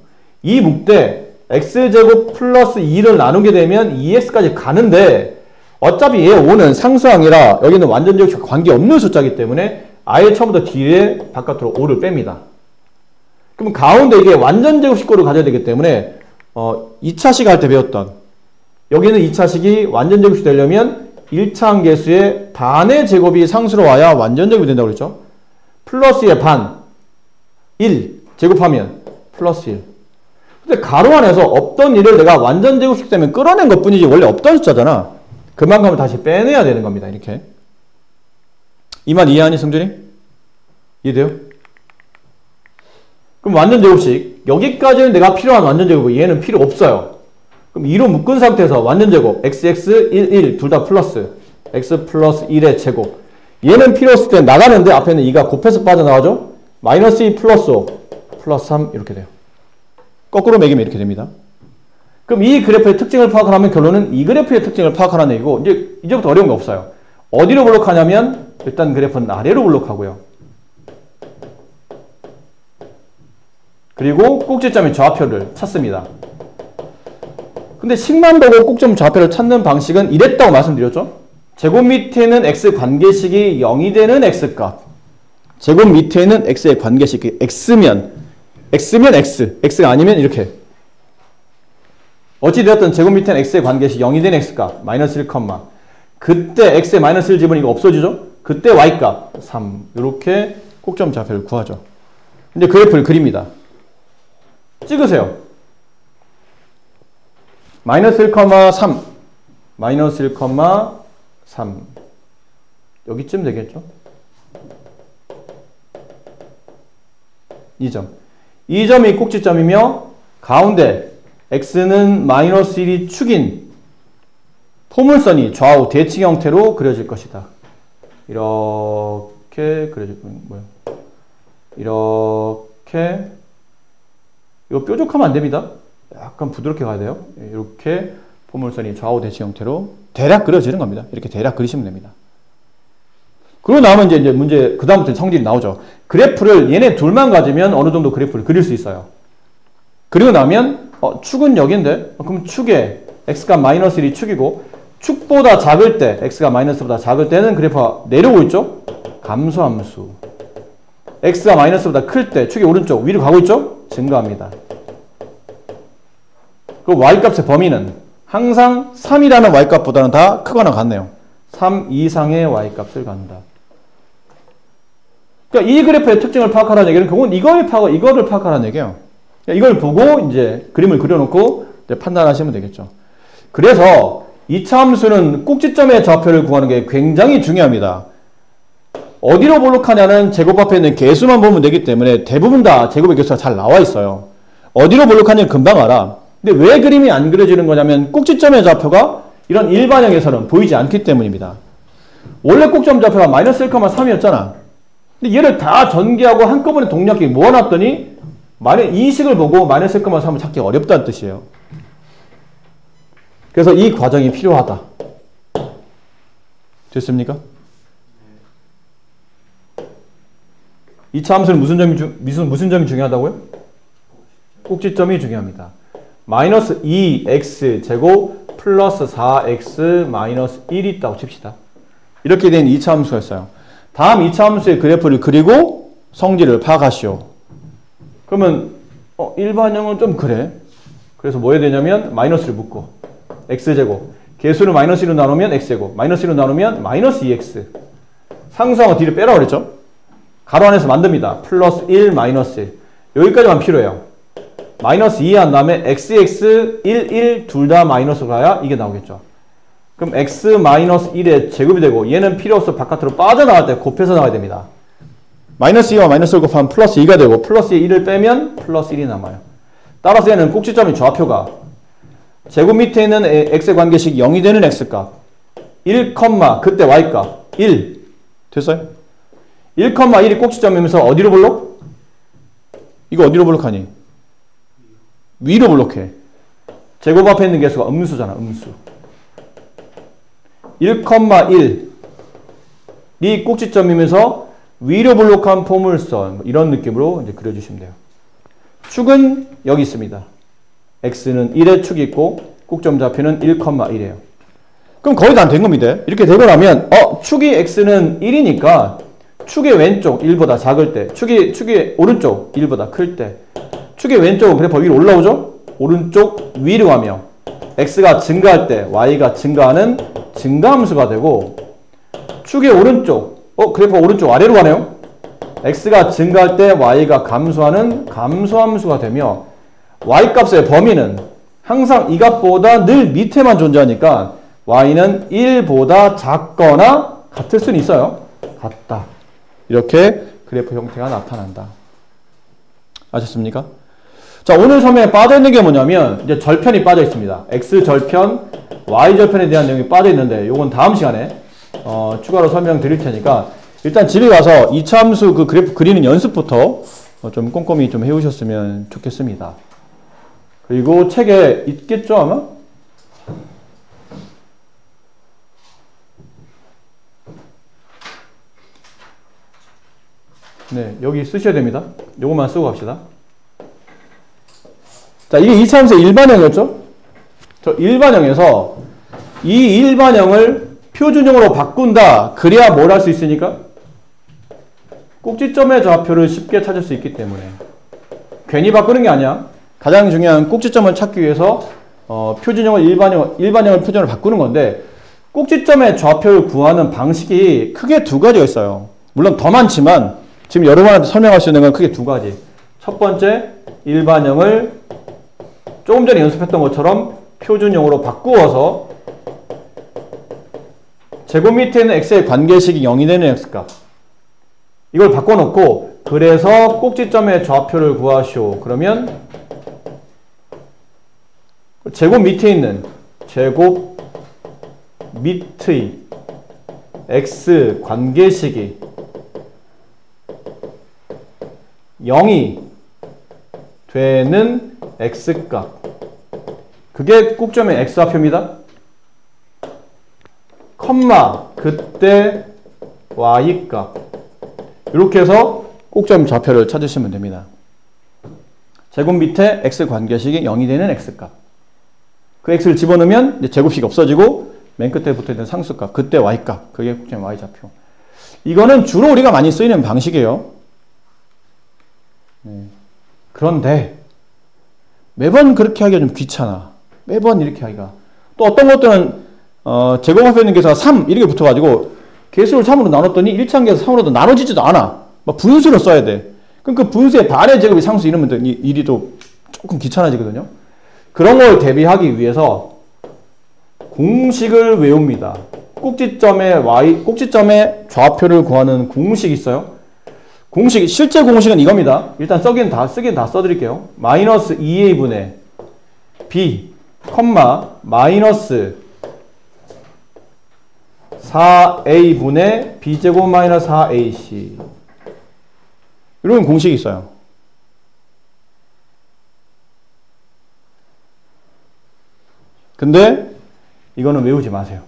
Speaker 1: 2 묶되 x제곱 플러스 2를 나누게 되면 2x까지 가는데 어차피 얘 5는 상수항이라 여기는 완전 제곱식 관계없는 숫자이기 때문에 아예 처음부터 뒤에 바깥으로 5를 뺍니다. 그럼 가운데 이게 완전 제곱식 꼴을 가져야 되기 때문에 2차식 할 때 배웠던 여기는 2차식이 완전 제곱식 되려면 1차 함계수의 반의 제곱이 상수로 와야 완전 제곱이 된다고 그랬죠. 플러스의 반 1 제곱하면 플러스 1. 근데 가로 안에서 없던 일을 내가 완전 제곱식 때문에 끌어낸 것 뿐이지 원래 없던 숫자잖아. 그만큼을 다시 빼내야 되는 겁니다. 이렇게. 이 말 이해하니 성준이? 이해돼요? 그럼 완전제곱식. 여기까지는 내가 필요한 완전제곱이고 얘는 필요 없어요. 그럼 2로 묶은 상태에서 완전제곱. xx 1, 1 둘 다 플러스. x 플러스 1의 제곱. 얘는 필요 없을 때 나가는데 앞에는 2가 곱해서 빠져나가죠? 마이너스 2 플러스 5 플러스 3 이렇게 돼요. 거꾸로 매기면 이렇게 됩니다. 그럼 이 그래프의 특징을 파악하면 결론은 이 그래프의 특징을 파악하라는 얘기고 이제부터 어려운 거 없어요. 어디로 블록하냐면 일단 그래프는 아래로 블록하고요. 그리고 꼭지점의 좌표를 찾습니다. 근데 식만 보고 꼭지점 좌표를 찾는 방식은 이랬다고 말씀드렸죠? 제곱 밑에는 x 관계식이 0이 되는 x값. 제곱 밑에는 x의 관계식이 x면 x가 아니면 이렇게. 어찌되었든 제곱 밑에는 x의 관계식 0이 되는 x값 마이너스 1, 그때 x에 마이너스 1 집으면 이거 없어지죠? 그때 y값 3 이렇게 꼭지점 좌표를 구하죠. 이제 그래프를 그립니다. 찍으세요. 마이너스 1, 3 마이너스 1, 3 여기쯤 되겠죠? 이 점이 꼭지점이며 가운데 x는 마이너스 1이 축인 포물선이 좌우 대칭 형태로 그려질 것이다. 이렇게 그려질 거예요. 이렇게 이거 뾰족하면 안 됩니다. 약간 부드럽게 가야 돼요. 이렇게 포물선이 좌우 대칭 형태로 대략 그려지는 겁니다. 이렇게 대략 그리시면 됩니다. 그러고 나면 이제 문제 그다음부터 성질이 나오죠. 그래프를 얘네 둘만 가지면 어느 정도 그래프를 그릴 수 있어요. 그리고 나면 축은 여기인데 그럼 축에 x가 마이너스 1이 축이고 축보다 작을 때 x가 마이너스보다 작을 때는 그래프가 내려오고 있죠. 감소함수. x가 마이너스보다 클 때 축이 오른쪽 위로 가고 있죠. 증가합니다. 그 y값의 범위는 항상 3이라는 y값보다는 다 크거나 같네요. 3 이상의 y값을 갖는다. 그러니까 이 그래프의 특징을 파악하라는 얘기는 그건 이거를 파악하라는 얘기예요. 이걸 보고 이제 그림을 그려놓고 이제 판단하시면 되겠죠. 그래서 2차 함수는 꼭지점의 좌표를 구하는 게 굉장히 중요합니다. 어디로 블록하냐는 제곱 앞에 있는 개수만 보면 되기 때문에 대부분 다 제곱의 개수가 잘 나와 있어요. 어디로 블록하냐는 금방 알아. 근데 왜 그림이 안 그려지는 거냐면 꼭지점의 좌표가 이런 일반형에서는 보이지 않기 때문입니다. 원래 꼭지점 좌표가 마이너스 1, 3이었잖아. 근데 얘를 다 전개하고 한꺼번에 동작하게 모아놨더니 이 식을 보고 마이너스 1, 3을 찾기 어렵다는 뜻이에요. 그래서 이 과정이 필요하다. 됐습니까? 2차 함수는 무슨 점이 중요하다고요? 꼭지점이 중요합니다. 마이너스 2x 제곱 플러스 4x 마이너스 1이 있다고 칩시다. 이렇게 된 2차 함수였어요. 다음 2차 함수의 그래프를 그리고 성질을 파악하시오. 그러면 일반형은 좀 그래. 그래서 뭐 해야 되냐면 마이너스를 묶고 x제곱 개수를 마이너스 1로 나누면 x제곱 마이너스 1로 나누면 마이너스 2x 상수항을 뒤로 빼라고 그랬죠. 가로 안에서 만듭니다. 플러스 1 마이너스 1 여기까지만 필요해요. 마이너스 2 한 다음에 xx 1 1 둘 다 마이너스로 가야 이게 나오겠죠. 그럼 x 마이너스 1의 제곱이 되고 얘는 필요 없어 바깥으로 빠져나갈 때 곱해서 나와야 됩니다. 마이너스 2와 마이너스 1을 곱하면 플러스 2가 되고 플러스 1을 빼면 플러스 1이 남아요. 따라서 얘는 꼭지점의 좌표가 제곱 밑에 있는 x의 관계식 0이 되는 x값 1, 그때 y값 1 됐어요? 1, 1이 꼭지점이면서 어디로 블록? 이거 어디로 블록하니? 위로 블록해. 제곱 앞에 있는 개수가 음수잖아. 음수 1, 1이 꼭지점이면서 위로 블록한 포물선 이런 느낌으로 이제 그려주시면 돼요. 축은 여기 있습니다. x는 1의 축이 있고 꼭지점 좌표는 1, 1이에요. 그럼 거의 다 안 된 겁니다. 이렇게 되고 나면 축이 x는 1이니까 축의 왼쪽 1보다 작을 때 축의 오른쪽 1보다 클 때 축의 왼쪽은 그래프 위로 올라오죠? 오른쪽 위로 가며 x가 증가할 때 y가 증가하는 증가함수가 되고 축의 오른쪽 그래프가 오른쪽 아래로 가네요. x가 증가할 때 y가 감소하는 감소함수가 되며 y값의 범위는 항상 이 값보다 늘 밑에만 존재하니까 y는 1보다 작거나 같을 수는 있어요. 같다. 이렇게 그래프 형태가 나타난다. 아셨습니까? 자, 오늘 설명에 빠져있는 게 뭐냐면 이제 절편이 빠져 있습니다. X절편, Y절편에 대한 내용이 빠져 있는데 요건 다음 시간에 추가로 설명드릴 테니까 일단 집에 가서 이차함수 그 그래프 그리는 연습부터 좀 꼼꼼히 좀 해오셨으면 좋겠습니다. 그리고 책에 있겠죠 아마? 네, 여기 쓰셔야 됩니다. 요것만 쓰고 갑시다. 자, 이게 이차함수의 일반형이었죠? 저 일반형에서 이 일반형을 표준형으로 바꾼다. 그래야 뭘 할 수 있으니까? 꼭지점의 좌표를 쉽게 찾을 수 있기 때문에. 괜히 바꾸는 게 아니야. 가장 중요한 꼭지점을 찾기 위해서 표준형을 일반형을 표준형으로 바꾸는 건데 꼭지점의 좌표를 구하는 방식이 크게 두 가지가 있어요. 물론 더 많지만 지금 여러분한테 설명할 수 있는 건 크게 두 가지. 첫 번째, 일반형을 조금 전에 연습했던 것처럼 표준형으로 바꾸어서 제곱 밑에 있는 x의 관계식이 0이 되는 x값 이걸 바꿔놓고 그래서 꼭지점의 좌표를 구하시오. 그러면 제곱 밑에 있는 제곱 밑의 x 관계식이 0이 되는 x값 그게 꼭점의 x좌표입니다. 컴마 그때 y값 이렇게 해서 꼭점 좌표를 찾으시면 됩니다. 제곱 밑에 x 관계식이 0이 되는 x값 그 x를 집어넣으면 이제 제곱식이 없어지고 맨 끝에 붙어있는 상수값 그때 y값 그게 꼭점 y좌표. 이거는 주로 우리가 많이 쓰이는 방식이에요. 네. 그런데 매번 그렇게 하기가 좀 귀찮아. 매번 이렇게 하기가. 또 어떤 것들은 제곱합에 있는 계수가 3 이렇게 붙어가지고 계수를 3으로 나눴더니 1차원 계수 3으로도 나눠지지도 않아. 막 분수를 써야 돼. 그럼 그 분수의 반의 제곱이 상수 이러면 일이 또 조금 귀찮아지거든요. 그런 걸 대비하기 위해서 공식을 외웁니다. 꼭지점의 좌표를 구하는 공식이 있어요. 실제 공식은 이겁니다. 일단 쓰긴 다 써드릴게요. 마이너스 2a분의 b, 마이너스 4a분의 b제곱 마이너스 4ac 이런 공식이 있어요. 근데 이거는 외우지 마세요.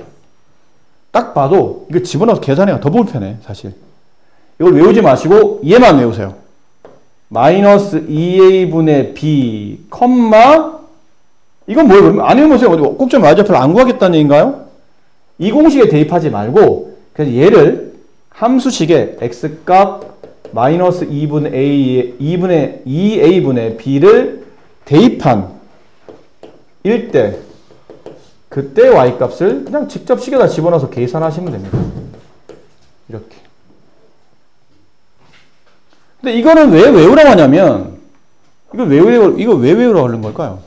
Speaker 1: 딱 봐도 이거 집어넣어서 계산해야 더 불편해 사실. 이걸 외우지 마시고 얘만 외우세요. 마이너스 2a분의 b, 이건 뭐예요? 안 외우세요. 꼭점 y좌표를 안 구하겠다는 얘기인가요? 이 공식에 대입하지 말고 그래서 얘를 함수식에 x값 마이너스 2a분의 b를 대입한 1대 그때 y값을 그냥 직접 식에다 집어넣어서 계산하시면 됩니다. 이렇게. 근데 이거는 왜 외우라고 하냐면 이거 왜 외우라고 하는 걸까요?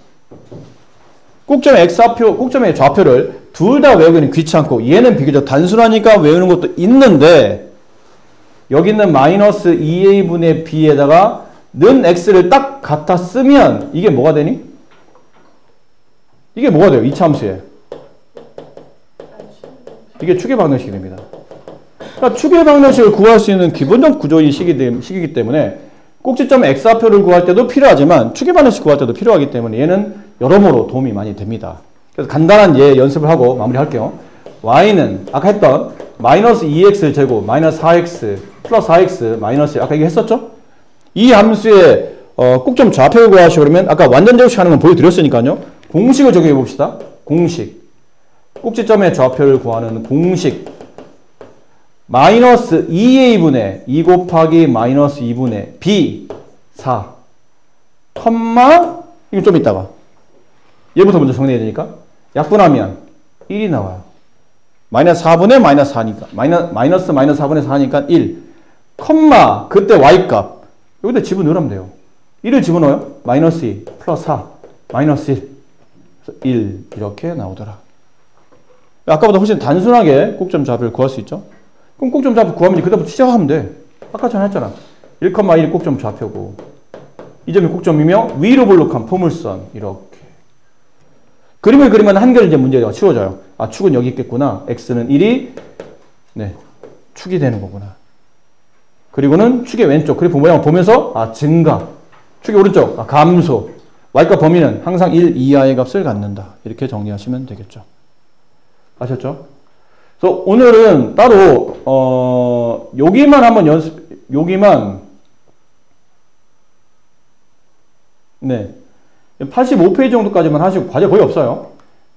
Speaker 1: 꼭점의 꼭점의 좌표를 둘 다 외우기는 귀찮고 얘는 비교적 단순하니까 외우는 것도 있는데 여기 있는 마이너스 2a분의 b에다가 는 x를 딱 갖다 쓰면 이게 뭐가 되니? 이게 뭐가 돼요? 이차함수에. 이게 추계 방정식이 됩니다. 그러니까 추계 방정식을 구할 수 있는 기본적 구조의 식이기 때문에 꼭지점 x좌표를 구할 때도 필요하지만 추계 방정식 구할 때도 필요하기 때문에 얘는 여러모로 도움이 많이 됩니다. 그래서 간단한 예 연습을 하고 마무리할게요. y는 아까 했던 마이너스 2x 제곱 마이너스 4x 플러스 4x 마이너스 아까 이거 했었죠? 이 함수의 꼭점 좌표를 구하시오 그러면 아까 완전 제곱식 하는 건 보여드렸으니까요. 공식을 적용해 봅시다. 공식. 꼭지점의 좌표를 구하는 공식. 마이너스 2a분의 2 곱하기 마이너스 2분의 b 4 이거 좀 이따가 얘부터 먼저 정리해야 되니까 약분하면 1이 나와요. 마이너스 4분의 마이너스 4니까 마이너스 4분의 4니까 1 그때 y값 여기다 집어넣으면 돼요. 1을 집어넣어요. 마이너스 2 플러스 4 마이너스 1 그래서 1 이렇게 나오더라. 아까보다 훨씬 단순하게 꼭점 좌표를 구할 수 있죠. 그럼 꼭점 좌표 구하면 그다음부터 시작하면 돼. 아까 전에 했잖아. 1,1 꼭점 좌표고 이 점이 꼭점이며 위로 볼록한 포물선 이렇게 그림을 그리면 한결 이제 문제가 쉬워져요. 아, 축은 여기 있겠구나. x는 1이 네, 축이 되는 거구나. 그리고는 축의 왼쪽 그래프 모양을 보면서 아, 증가. 축의 오른쪽 아, 감소. y과 범위는 항상 1 이하의 값을 갖는다. 이렇게 정리하시면 되겠죠. 아셨죠? 그래서 오늘은 따로 여기만 한번 여기만 네 85페이지 정도까지만 하시고 과제 거의 없어요.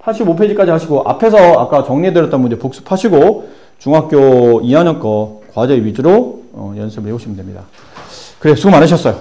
Speaker 1: 85페이지까지 하시고 앞에서 아까 정리해드렸던 문제 복습하시고 중학교 2학년 거 과제 위주로 연습을 해오시면 됩니다. 그래 수고 많으셨어요.